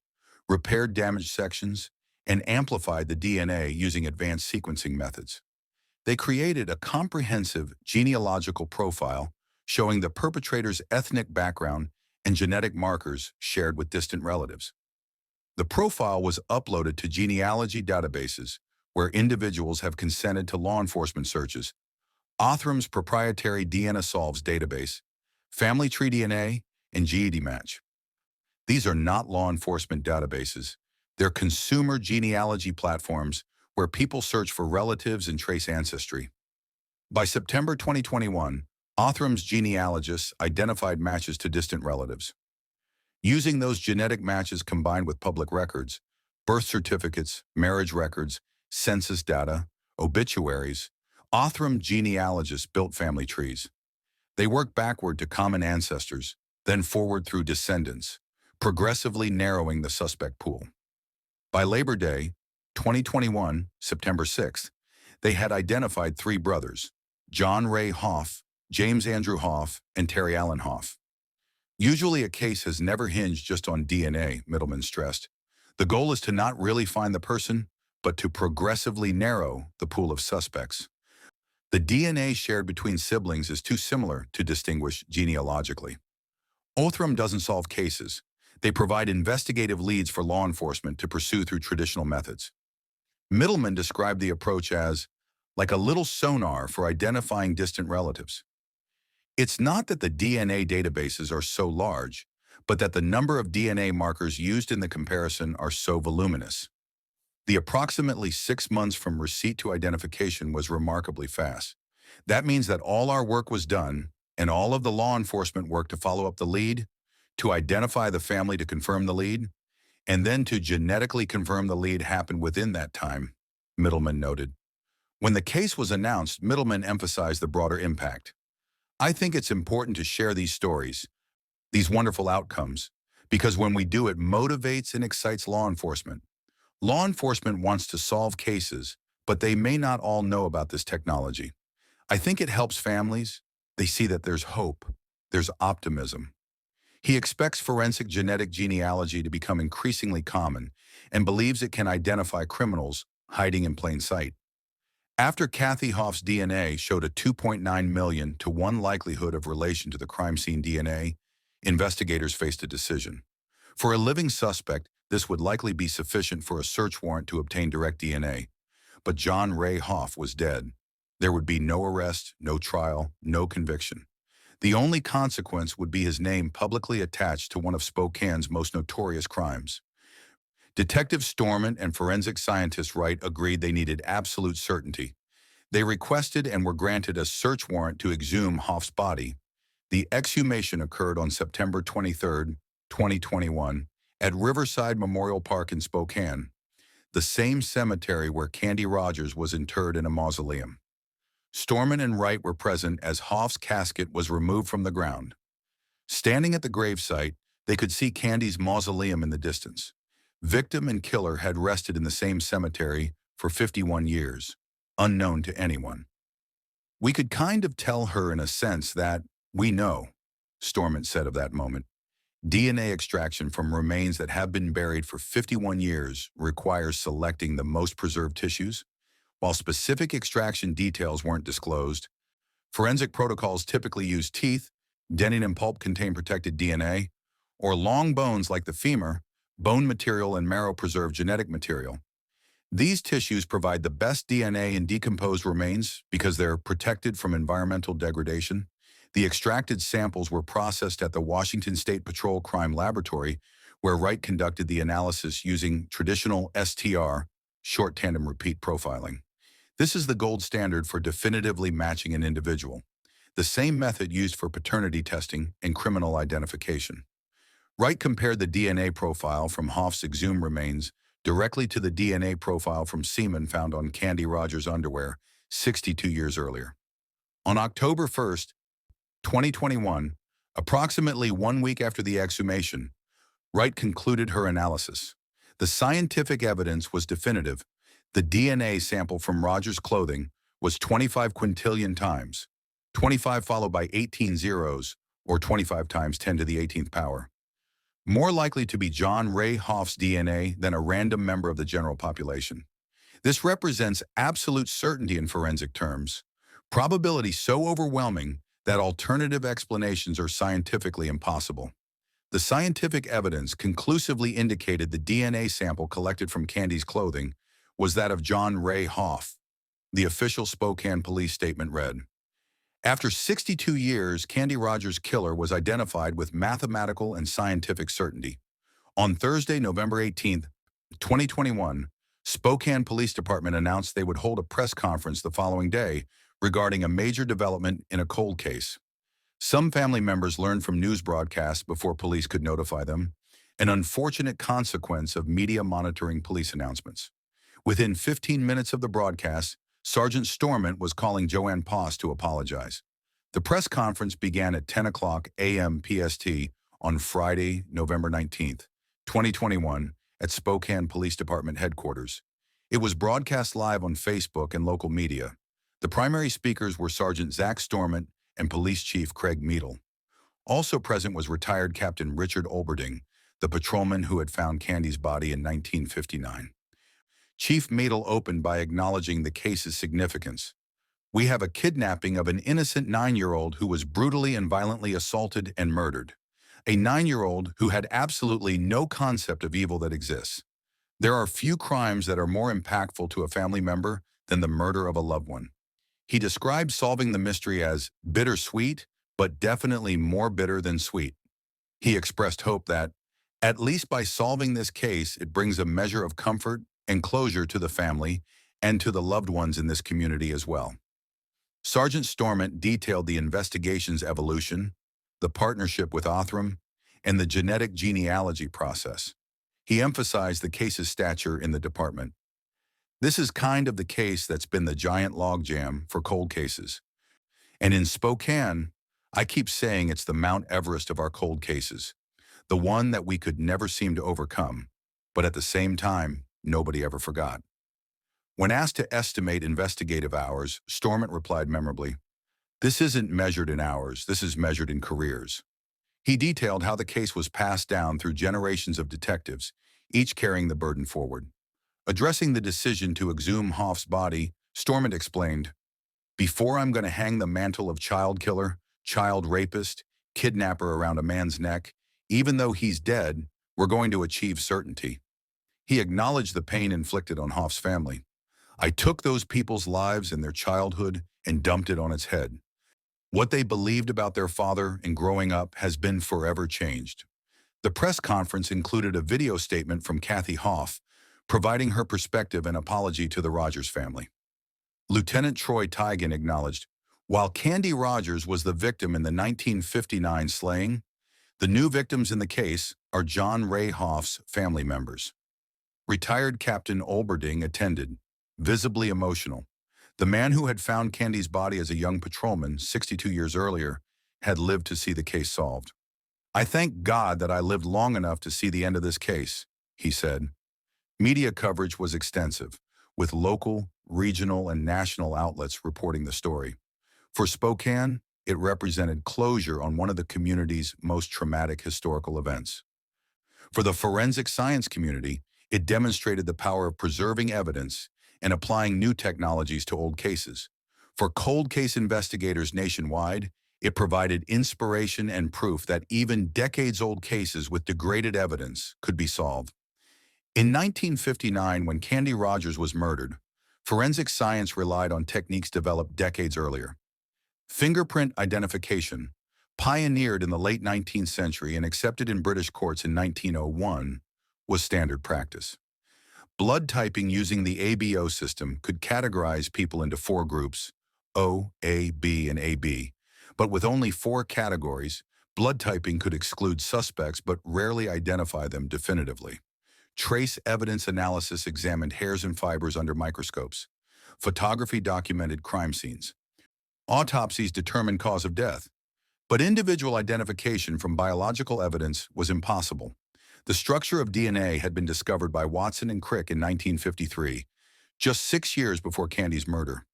repaired damaged sections, and amplified the DNA using advanced sequencing methods. They created a comprehensive genealogical profile showing the perpetrator's ethnic background and genetic markers shared with distant relatives. The profile was uploaded to genealogy databases where individuals have consented to law enforcement searches. Othram's proprietary DNA Solves database, Family Tree DNA, and GED Match. These are not law enforcement databases. They're consumer genealogy platforms where people search for relatives and trace ancestry. By September 2021, Othram's genealogists identified matches to distant relatives. Using those genetic matches combined with public records, birth certificates, marriage records, census data, obituaries, Othram genealogists built family trees. They worked backward to common ancestors, then forward through descendants, progressively narrowing the suspect pool. By Labor Day, 2021, September 6th, they had identified 3 brothers, John Reigh Hoff, James Andrew Hoff, and Terry Allen Hoff. Usually a case has never hinged just on DNA, Middleman stressed. The goal is to not really find the person, but to progressively narrow the pool of suspects. The DNA shared between siblings is too similar to distinguish genealogically. Othram doesn't solve cases. They provide investigative leads for law enforcement to pursue through traditional methods. Middleman described the approach as like a little sonar for identifying distant relatives. It's not that the DNA databases are so large, but that the number of DNA markers used in the comparison are so voluminous. The approximately 6 months from receipt to identification was remarkably fast. That means that all our work was done, and all of the law enforcement work to follow up the lead, to identify the family to confirm the lead, and then to genetically confirm the lead happened within that time. Middleman noted. When the case was announced, Middleman emphasized the broader impact. I think it's important to share these stories, these wonderful outcomes, because when we do, it motivates and excites law enforcement. Law enforcement wants to solve cases, but they may not all know about this technology. I think it helps families. They see that there's hope, there's optimism. He expects forensic genetic genealogy to become increasingly common and believes it can identify criminals hiding in plain sight. After Cathie Hoff's DNA showed a 2.9 million to 1 likelihood of relation to the crime scene DNA, investigators faced a decision. For a living suspect, this would likely be sufficient for a search warrant to obtain direct DNA. But John Reigh Hoff was dead. There would be no arrest, no trial, no conviction. The only consequence would be his name publicly attached to one of Spokane's most notorious crimes. Detective Storment and forensic scientist Wright agreed they needed absolute certainty. They requested and were granted a search warrant to exhume Hoff's body. The exhumation occurred on September 23, 2021, at Riverside Memorial Park in Spokane, the same cemetery where Candy Rogers was interred in a mausoleum. Storment and Wright were present as Hoff's casket was removed from the ground. Standing at the gravesite, they could see Candy's mausoleum in the distance. Victim and killer had rested in the same cemetery for 51 years, unknown to anyone. We could kind of tell her in a sense that we know, Storment said of that moment. DNA extraction from remains that have been buried for 51 years requires selecting the most preserved tissues. While specific extraction details weren't disclosed, forensic protocols typically use teeth, dentin and pulp contain protected DNA, or long bones like the femur, bone material and marrow-preserved genetic material. These tissues provide the best DNA in decomposed remains because they're protected from environmental degradation. The extracted samples were processed at the Washington State Patrol Crime Laboratory, where Wright conducted the analysis using traditional STR, short tandem repeat profiling. This is the gold standard for definitively matching an individual, the same method used for paternity testing and criminal identification. Wright compared the DNA profile from Hoff's exhumed remains directly to the DNA profile from semen found on Candy Rogers' underwear 62 years earlier. On October 1, 2021, approximately 1 week after the exhumation, Wright concluded her analysis. The scientific evidence was definitive. The DNA sample from Rogers' clothing was 25 quintillion times, 25 followed by 18 zeros, or 25 times 10 to the 18th power. More likely to be John Reigh Hoff's DNA than a random member of the general population. This represents absolute certainty in forensic terms, probability so overwhelming that alternative explanations are scientifically impossible. The scientific evidence conclusively indicated the DNA sample collected from Candy's clothing was that of John Reigh Hoff. The official Spokane police statement read, "After 62 years, Candy Rogers' killer was identified with mathematical and scientific certainty. On Thursday, November 18, 2021, Spokane Police Department announced they would hold a press conference the following day regarding a major development in a cold case. Some family members learned from news broadcasts before police could notify them, an unfortunate consequence of media monitoring police announcements. Within 15 minutes of the broadcast, Sergeant Storment was calling Joanne Poss to apologize. The press conference began at 10 o'clock a.m. PST on Friday, November 19, 2021, at Spokane Police Department headquarters. It was broadcast live on Facebook and local media. The primary speakers were Sergeant Zach Storment and Police Chief Craig Meadle. Also present was retired Captain Richard Olberding, the patrolman who had found Candy's body in 1959. Chief Meadle opened by acknowledging the case's significance. "We have a kidnapping of an innocent 9-year-old who was brutally and violently assaulted and murdered. A 9-year-old who had absolutely no concept of evil that exists. There are few crimes that are more impactful to a family member than the murder of a loved one." He described solving the mystery as bittersweet, but definitely more bitter than sweet. He expressed hope that, at least by solving this case, it brings a measure of comfort and closure to the family and to the loved ones in this community as well. Sergeant Storment detailed the investigation's evolution, the partnership with Othram, and the genetic genealogy process. He emphasized the case's stature in the department. This is kind of the case that's been the giant logjam for cold cases. And in Spokane, I keep saying it's the Mount Everest of our cold cases, the one that we could never seem to overcome, but at the same time, nobody ever forgot. When asked to estimate investigative hours, Storment replied memorably, "This isn't measured in hours, this is measured in careers." He detailed how the case was passed down through generations of detectives, each carrying the burden forward. Addressing the decision to exhume Hoff's body, Storment explained, "Before I'm going to hang the mantle of child killer, child rapist, kidnapper around a man's neck, even though he's dead, we're going to achieve certainty." He acknowledged the pain inflicted on Hoff's family. "I took those people's lives and their childhood and dumped it on its head. What they believed about their father and growing up has been forever changed." The press conference included a video statement from Cathie Hoff, providing her perspective and apology to the Rogers family. Lieutenant Troy Tigan acknowledged, "While Candy Rogers was the victim in the 1959 slaying, the new victims in the case are John Reigh Hoff's family members." Retired Captain Olberding attended, visibly emotional. The man who had found Candy's body as a young patrolman 62 years earlier had lived to see the case solved. "I thank God that I lived long enough to see the end of this case," he said. Media coverage was extensive, with local, regional, and national outlets reporting the story. For Spokane, it represented closure on one of the community's most traumatic historical events. For the forensic science community, it demonstrated the power of preserving evidence and applying new technologies to old cases. For cold case investigators nationwide, it provided inspiration and proof that even decades-old cases with degraded evidence could be solved. In 1959, when Candy Rogers was murdered, forensic science relied on techniques developed decades earlier. Fingerprint identification, pioneered in the late 19th century and accepted in British courts in 1901, was standard practice. Blood typing using the ABO system could categorize people into 4 groups, O, A, B, and AB. But with only 4 categories, blood typing could exclude suspects but rarely identify them definitively. Trace evidence analysis examined hairs and fibers under microscopes. Photography documented crime scenes. Autopsies determined cause of death. But individual identification from biological evidence was impossible. The structure of DNA had been discovered by Watson and Crick in 1953, just 6 years before Candy's murder.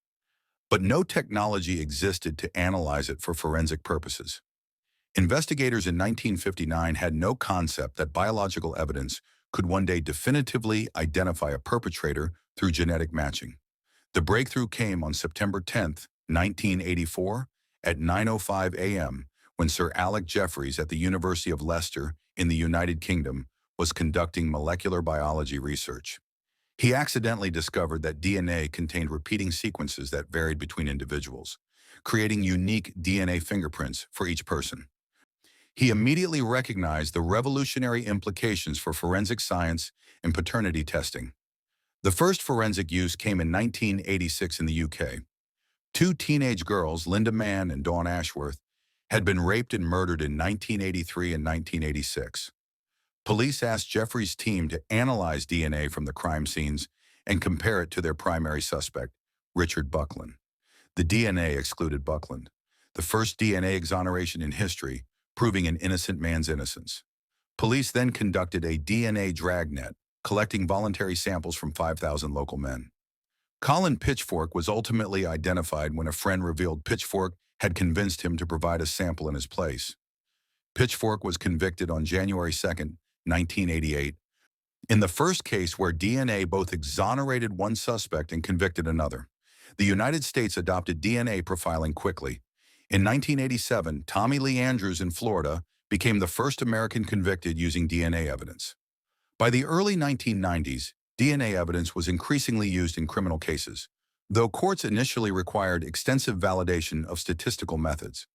But no technology existed to analyze it for forensic purposes. Investigators in 1959 had no concept that biological evidence could one day definitively identify a perpetrator through genetic matching. The breakthrough came on September 10, 1984, at 9:05 a.m., when Sir Alec Jeffreys at the University of Leicester in the United Kingdom was conducting molecular biology research. He accidentally discovered that DNA contained repeating sequences that varied between individuals, creating unique DNA fingerprints for each person. He immediately recognized the revolutionary implications for forensic science and paternity testing. The first forensic use came in 1986 in the UK. 2 teenage girls, Linda Mann and Dawn Ashworth, had been raped and murdered in 1983 and 1986. Police asked Jeffrey's team to analyze DNA from the crime scenes and compare it to their primary suspect, Richard Buckland. The DNA excluded Buckland, the first DNA exoneration in history, proving an innocent man's innocence. Police then conducted a DNA dragnet, collecting voluntary samples from 5,000 local men. Colin Pitchfork was ultimately identified when a friend revealed Pitchfork had convinced him to provide a sample in his place. Pitchfork was convicted on January 2, 1988, in the first case where DNA both exonerated one suspect and convicted another. The United States adopted DNA profiling quickly. In 1987, Tommy Lee Andrews in Florida became the first American convicted using DNA evidence. By the early 1990s, DNA evidence was increasingly used in criminal cases, though courts initially required extensive validation of statistical methods.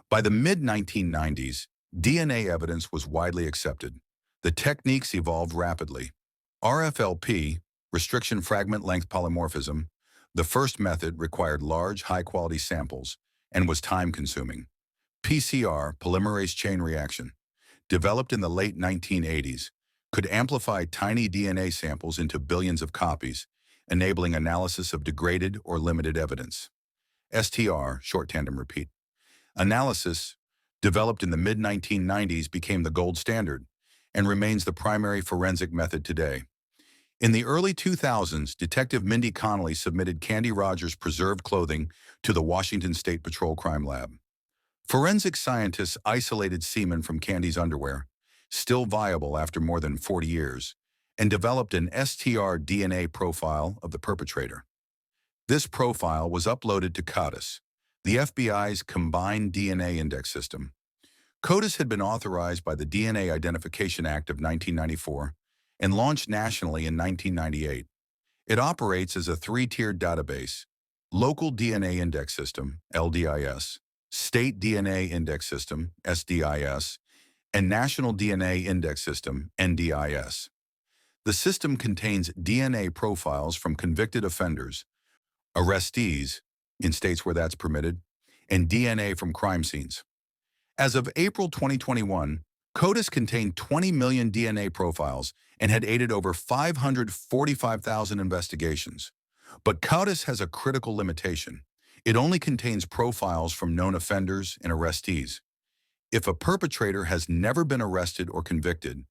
By the mid-1990s, DNA evidence was widely accepted. The techniques evolved rapidly. RFLP, restriction fragment length polymorphism, the first method required large, high-quality samples and was time-consuming. PCR, polymerase chain reaction, developed in the late 1980s, could amplify tiny DNA samples into billions of copies, enabling analysis of degraded or limited evidence. STR, short tandem repeat. Analysis, developed in the mid-1990s, became the gold standard and remains the primary forensic method today. In the early 2000s, Detective Mindy Connolly submitted Cathie Rogers' preserved clothing to the Washington State Patrol Crime Lab. Forensic scientists isolated semen from Cathie's underwear, still viable after more than 40 years, and developed an STR DNA profile of the perpetrator. This profile was uploaded to CODIS, the FBI's combined DNA index system. CODIS had been authorized by the DNA Identification Act of 1994 and launched nationally in 1998. It operates as a three-tiered database: Local DNA Index System, LDIS, State DNA Index System, SDIS, and National DNA Index System, NDIS. The system contains DNA profiles from convicted offenders, arrestees, in states where that's permitted, and DNA from crime scenes. As of April 2021, CODIS contained 20 million DNA profiles and had aided over 545,000 investigations. But CODIS has a critical limitation. It only contains profiles from known offenders and arrestees. If a perpetrator has never been arrested or convicted,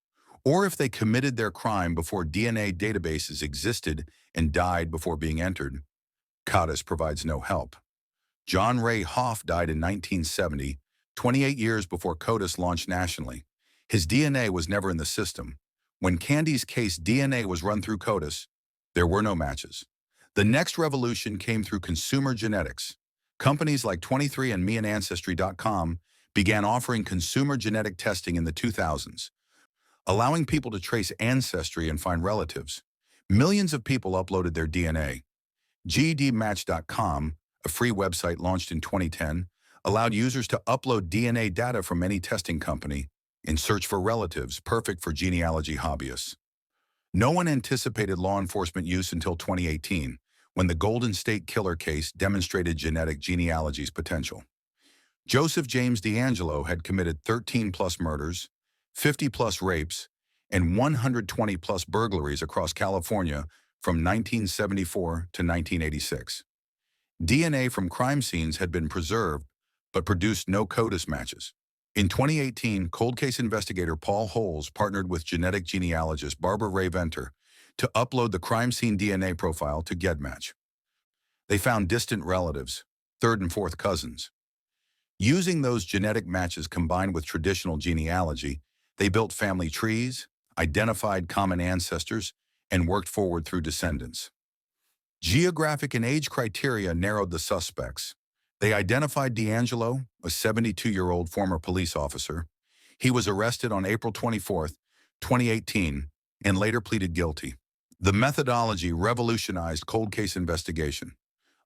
or if they committed their crime before DNA databases existed and died before being entered, CODIS provides no help. John Reigh Hoff died in 1970, 28 years before CODIS launched nationally. His DNA was never in the system. When Cathie's case DNA was run through CODIS, there were no matches. The next revolution came through consumer genetics. Companies like 23andMe and Ancestry.com began offering consumer genetic testing in the 2000s, allowing people to trace ancestry and find relatives. Millions of people uploaded their DNA. GDmatch.com, a free website launched in 2010, allowed users to upload DNA data from any testing company in search for relatives, perfect for genealogy hobbyists. No one anticipated law enforcement use until 2018, when the Golden State Killer case demonstrated genetic genealogy's potential. Joseph James DeAngelo had committed 13-plus murders, 50-plus rapes, and 120-plus burglaries across California from 1974 to 1986. DNA from crime scenes had been preserved, but produced no CODIS matches. In 2018, cold case investigator Paul Holes partnered with genetic genealogist Barbara Ray Venter to upload the crime scene DNA profile to GEDmatch. They found distant relatives, third and fourth cousins. Using those genetic matches combined with traditional genealogy, they built family trees, identified common ancestors, and worked forward through descendants. Geographic and age criteria narrowed the suspects. They identified DeAngelo, a 72-year-old former police officer. He was arrested on April 24, 2018, and later pleaded guilty. The methodology revolutionized cold case investigation.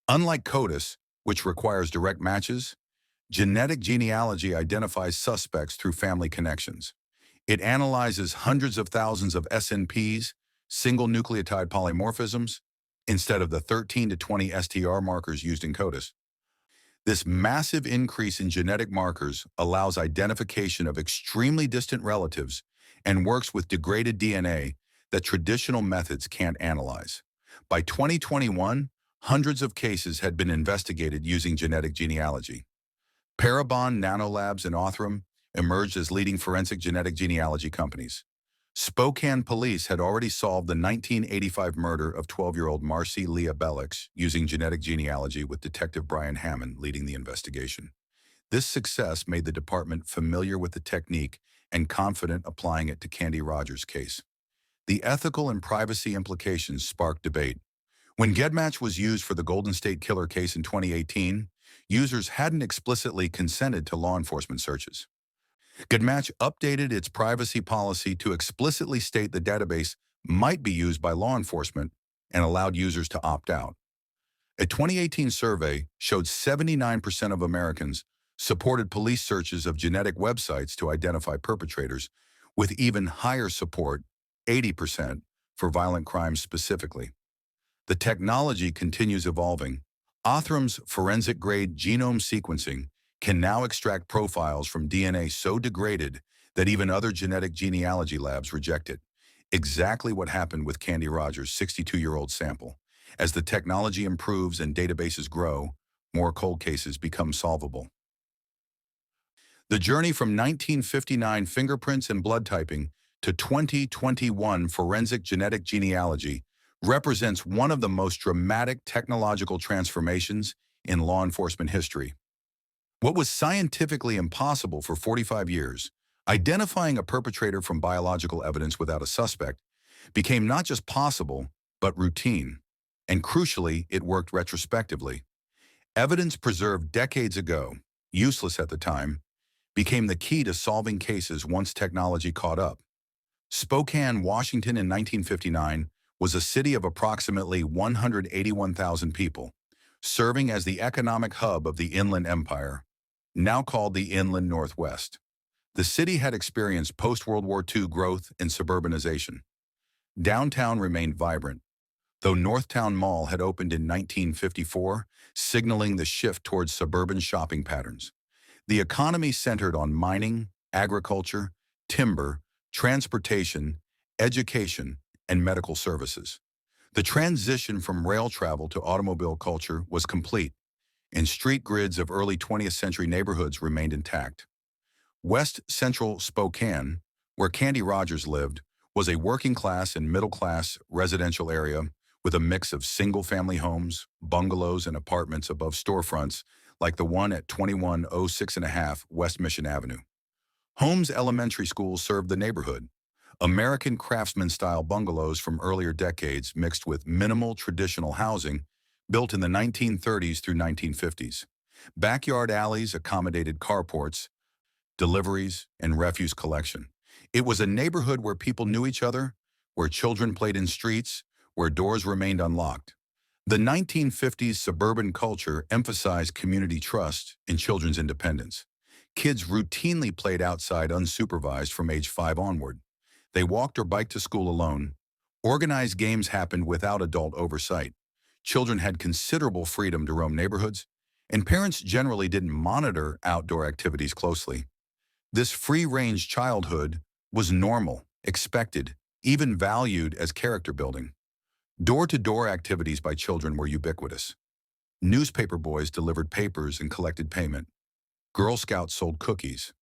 Unlike CODIS, which requires direct matches, genetic genealogy identifies suspects through family connections. It analyzes hundreds of thousands of SNPs, single nucleotide polymorphisms, instead of the 13 to 20 STR markers used in CODIS. This massive increase in genetic markers allows identification of extremely distant relatives and works with degraded DNA that traditional methods can't analyze. By 2021, hundreds of cases had been investigated using genetic genealogy. Parabon, Nanolabs, and Othram emerged as leading forensic genetic genealogy companies. Spokane police had already solved the 1985 murder of 12-year-old Marcy Leah Bellix using genetic genealogy, with Detective Brian Hammond leading the investigation. This success made the department familiar with the technique and confident applying it to Cathie Rogers' case. The ethical and privacy implications sparked debate. When GEDmatch was used for the Golden State Killer case in 2018, users hadn't explicitly consented to law enforcement searches. GEDmatch updated its privacy policy to explicitly state the database might be used by law enforcement and allowed users to opt out. A 2018 survey showed 79% of Americans supported police searches of genetic websites to identify perpetrators, with even higher support, 80%, for violent crimes specifically. The technology continues evolving. Othram's forensic-grade genome sequencing can now extract profiles from DNA so degraded that even other genetic genealogy labs reject it. Exactly what happened with Cathie Rogers' 62-year-old sample. As the technology improves and databases grow, more cold cases become solvable. The journey from 1959 fingerprints and blood typing to 2021 forensic genetic genealogy represents one of the most dramatic technological transformations in law enforcement history. What was scientifically impossible for 45 years, identifying a perpetrator from biological evidence without a suspect, became not just possible, but routine. And crucially, it worked retrospectively. Evidence preserved decades ago, useless at the time, became the key to solving cases once technology caught up. Spokane, Washington in 1959 was a city of approximately 181,000 people, serving as the economic hub of the Inland Empire, now called the Inland Northwest. The city had experienced post-World War II growth and suburbanization. Downtown remained vibrant, though Northtown Mall had opened in 1954, signaling the shift towards suburban shopping patterns. The economy centered on mining, agriculture, timber, transportation, education, and medical services. The transition from rail travel to automobile culture was complete, and street grids of early 20th century neighborhoods remained intact. West Central Spokane, where Cathie Rogers lived, was a working-class and middle-class residential area with a mix of single-family homes, bungalows, and apartments above storefronts like the one at 2106.5 West Mission Avenue. Holmes Elementary School served the neighborhood. American craftsman-style bungalows from earlier decades mixed with minimal traditional housing built in the 1930s through 1950s. Backyard alleys accommodated carports, deliveries, and refuse collection. It was a neighborhood where people knew each other, where children played in streets, where doors remained unlocked. The 1950s suburban culture emphasized community trust and children's independence. Kids routinely played outside unsupervised from age 5 onward. They walked or biked to school alone. Organized games happened without adult oversight. Children had considerable freedom to roam neighborhoods, and parents generally didn't monitor outdoor activities closely. This free-range childhood was normal, expected, even valued as character building. Door-to-door activities by children were ubiquitous. Newspaper boys delivered papers and collected payment. Girl Scouts sold cookies.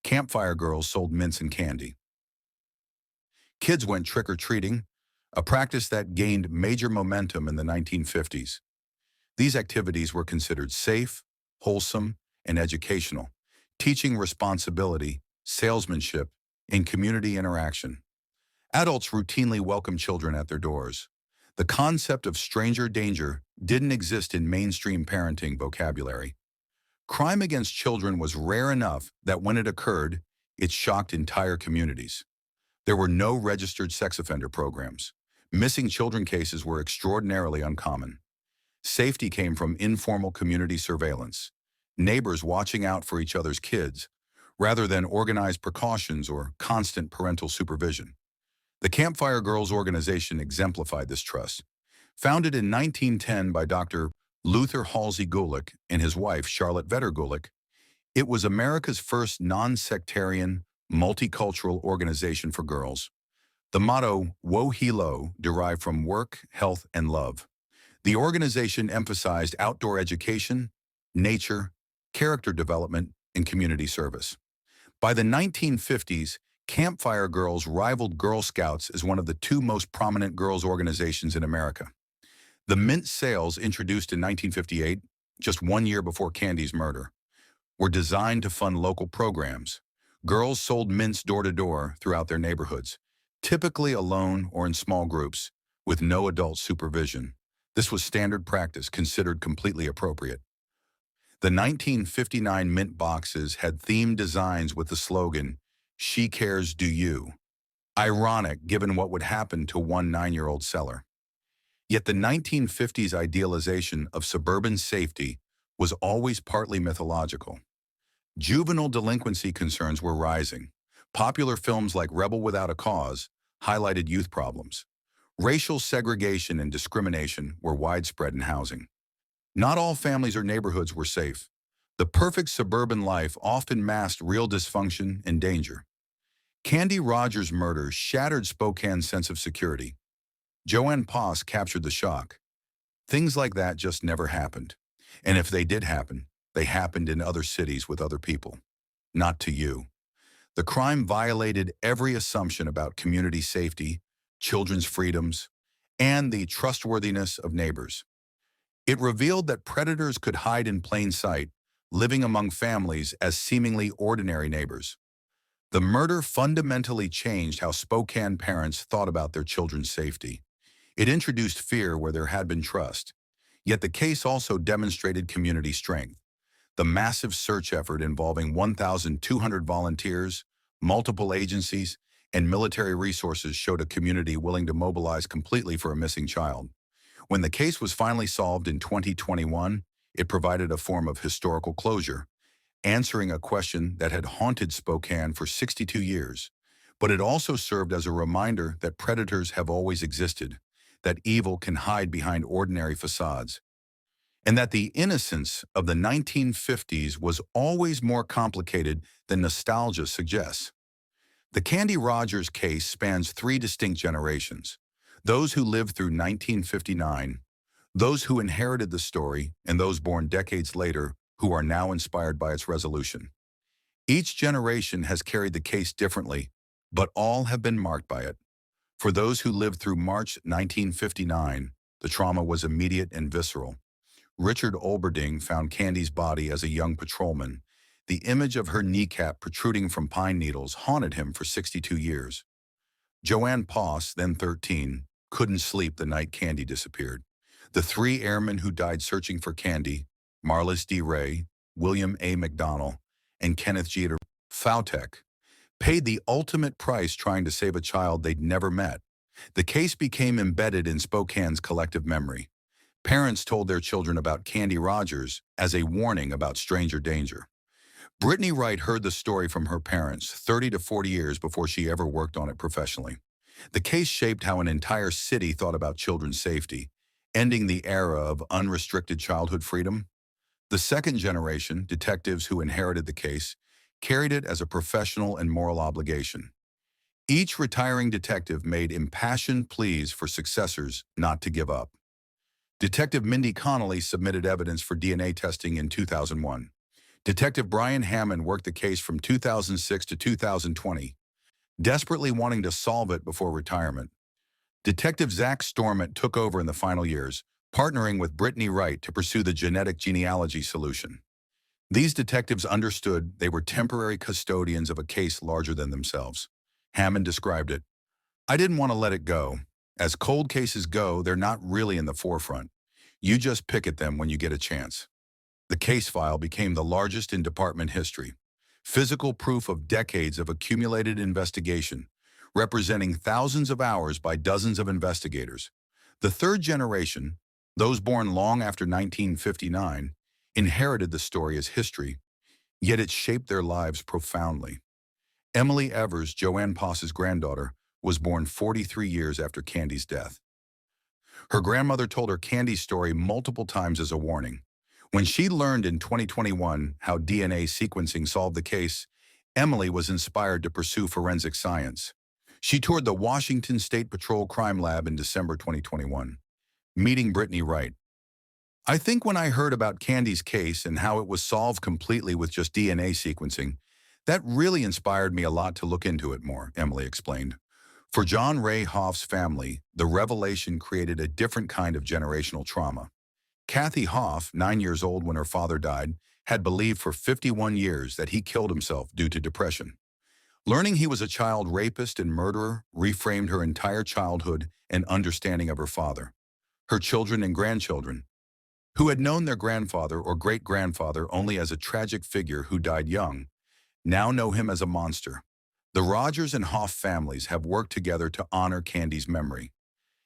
Campfire girls sold mints and candy. Kids went trick-or-treating, a practice that gained major momentum in the 1950s. These activities were considered safe, wholesome, and educational, teaching responsibility, salesmanship, and community interaction. Adults routinely welcomed children at their doors. The concept of stranger danger didn't exist in mainstream parenting vocabulary. Crime against children was rare enough that when it occurred, it shocked entire communities. There were no registered sex offender programs. Missing children cases were extraordinarily uncommon. Safety came from informal community surveillance, neighbors watching out for each other's kids, rather than organized precautions or constant parental supervision. The Campfire Girls organization exemplified this trust. Founded in 1910 by Dr. Luther Halsey Gulick and his wife Charlotte Vedder Gulick, it was America's first non-sectarian, multicultural organization for girls. The motto, Wo Hilo, derived from work, health, and love. The organization emphasized outdoor education, nature, character development, and community service. By the 1950s, Campfire Girls rivaled Girl Scouts as one of the 2 most prominent girls' organizations in America. The mint sales, introduced in 1958, just 1 year before Cathie's murder, were designed to fund local programs. Girls sold mints door-to-door throughout their neighborhoods, typically alone or in small groups, with no adult supervision. This was standard practice, considered completely appropriate. The 1959 mint boxes had themed designs with the slogan, "She cares, do you?" Ironic given what would happen to one 9-year-old seller. Yet the 1950s idealization of suburban safety was always partly mythological. Juvenile delinquency concerns were rising. Popular films like Rebel Without a Cause highlighted youth problems. Racial segregation and discrimination were widespread in housing. Not all families or neighborhoods were safe. The perfect suburban life often masked real dysfunction and danger. Cathie Rogers' murder shattered Spokane's sense of security. Joanne Poss captured the shock. Things like that just never happened. And if they did happen, they happened in other cities with other people. Not to you. The crime violated every assumption about community safety, children's freedoms, and the trustworthiness of neighbors. It revealed that predators could hide in plain sight, living among families as seemingly ordinary neighbors. The murder fundamentally changed how Spokane parents thought about their children's safety. It introduced fear where there had been trust. Yet the case also demonstrated community strength. The massive search effort involving 1,200 volunteers, multiple agencies, and military resources showed a community willing to mobilize completely for a missing child. When the case was finally solved in 2021, it provided a form of historical closure, answering a question that had haunted Spokane for 62 years. But it also served as a reminder that predators have always existed, that evil can hide behind ordinary facades, and that the innocence of the 1950s was always more complicated than nostalgia suggests. The Candy Rogers case spans three distinct generations: those who lived through 1959, those who inherited the story, and those born decades later who are now inspired by its resolution. Each generation has carried the case differently, but all have been marked by it. For those who lived through March 1959, the trauma was immediate and visceral. Richard Olberding found Candy's body as a young patrolman. The image of her kneecap protruding from pine needles haunted him for 62 years. Joanne Poss, then 13, couldn't sleep the night Candy disappeared. The three airmen who died searching for Candy, Marlis D. Ray, William A. McDonnell, and Kenneth G. Fautek, paid the ultimate price trying to save a child they'd never met. The case became embedded in Spokane's collective memory. Parents told their children about Candy Rogers as a warning about stranger danger. Brittany Wright heard the story from her parents 30 to 40 years before she ever worked on it professionally. The case shaped how an entire city thought about children's safety, ending the era of unrestricted childhood freedom. The second generation, detectives who inherited the case, carried it as a professional and moral obligation. Each retiring detective made impassioned pleas for successors not to give up. Detective Mindy Connolly submitted evidence for DNA testing in 2001. Detective Brian Hammond worked the case from 2006 to 2020, desperately wanting to solve it before retirement. Detective Zach Storment took over in the final years, partnering with Brittany Wright to pursue the genetic genealogy solution. These detectives understood they were temporary custodians of a case larger than themselves. Hammond described it: "I didn't want to let it go. As cold cases go, they're not really in the forefront. You just pick at them when you get a chance." The case file became the largest in department history, physical proof of decades of accumulated investigation, representing thousands of hours by dozens of investigators. The third generation, those born long after 1959, inherited the story as history, yet it shaped their lives profoundly. Emily Evers, Joanne Poss's granddaughter, was born 43 years after Candy's death. Her grandmother told her Candy's story multiple times as a warning. When she learned in 2021 how DNA sequencing solved the case, Emily was inspired to pursue forensic science. She toured the Washington State Patrol Crime Lab in December 2021, meeting Brittany Wright. "I think when I heard about Candy's case and how it was solved completely with just DNA sequencing, that really inspired me a lot to look into it more," Emily explained. For John Reigh Hoff's family, the revelation created a different kind of generational trauma. Cathie Hoff, 9 years old when her father died, had believed for 51 years that he killed himself due to depression. Learning he was a child rapist and murderer reframed her entire childhood and understanding of her father. Her children and grandchildren, who had known their grandfather or great-grandfather only as a tragic figure who died young, now know him as a monster. The Rogers and Hoff families have worked together to honor Candy's memory,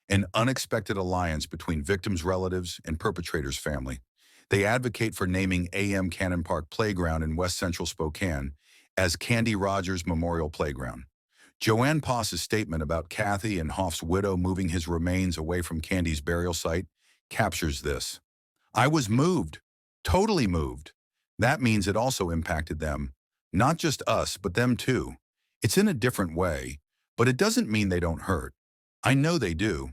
an unexpected alliance between victims' relatives and perpetrators' family. They advocate for naming A.M. Cannon Park Playground in West Central Spokane as Candy Rogers Memorial Playground. Joanne Poss's statement about Cathie and Hoff's widow moving his remains away from Candy's burial site captures this. "I was moved, totally moved. That means it also impacted them. Not just us, but them too. It's in a different way, but it doesn't mean they don't hurt. I know they do.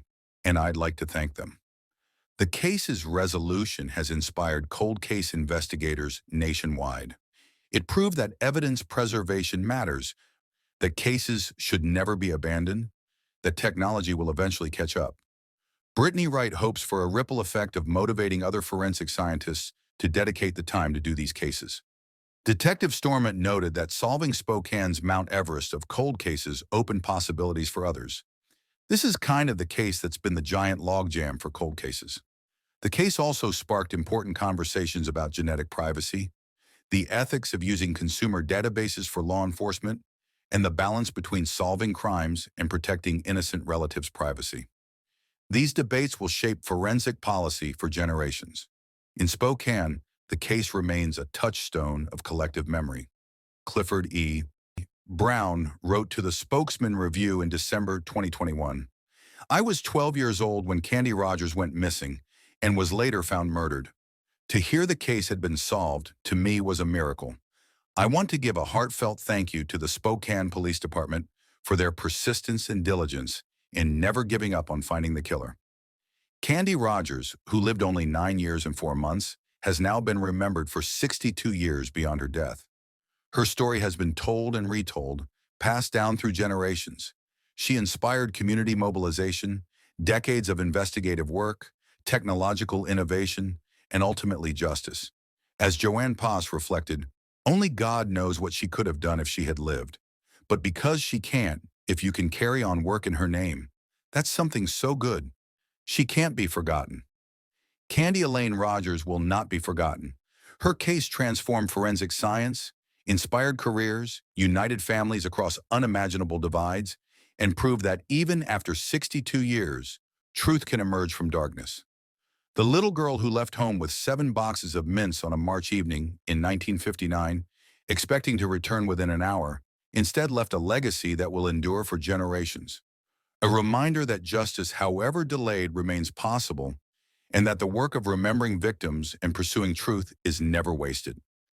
and I'd like to thank them. The case's resolution has inspired cold case investigators nationwide. It proved that evidence preservation matters, that cases should never be abandoned, that technology will eventually catch up. Brittany Wright hopes for a ripple effect of motivating other forensic scientists to dedicate the time to do these cases. Detective Storment noted that solving Spokane's Mount Everest of cold cases opened possibilities for others. This is kind of the case that's been the giant logjam for cold cases. The case also sparked important conversations about genetic privacy, the ethics of using consumer databases for law enforcement, and the balance between solving crimes and protecting innocent relatives' privacy. These debates will shape forensic policy for generations. In Spokane, the case remains a touchstone of collective memory. Clifford E. Brown wrote to the Spokesman Review in December 2021, "I was 12 years old when Cathie Rogers went missing and was later found murdered. To hear the case had been solved, to me, was a miracle. I want to give a heartfelt thank you to the Spokane Police Department for their persistence and diligence in never giving up on finding the killer." Cathie Rogers, who lived only 9 years and 4 months, has now been remembered for 62 years beyond her death. Her story has been told and retold, passed down through generations. She inspired community mobilization, decades of investigative work, technological innovation, and ultimately justice. As Joanne Poss reflected, only God knows what she could have done if she had lived. But because she can't, if you can carry on work in her name, that's something so good. She can't be forgotten. Cathie Elaine Rogers will not be forgotten. Her case transformed forensic science, inspired careers, united families across unimaginable divides, and proved that even after 62 years, truth can emerge from darkness. The little girl who left home with 7 boxes of mints on a March evening in 1959, expecting to return within an hour, instead left a legacy that will endure for generations. A reminder that justice, however delayed, remains possible, and that the work of remembering victims and pursuing truth is never wasted.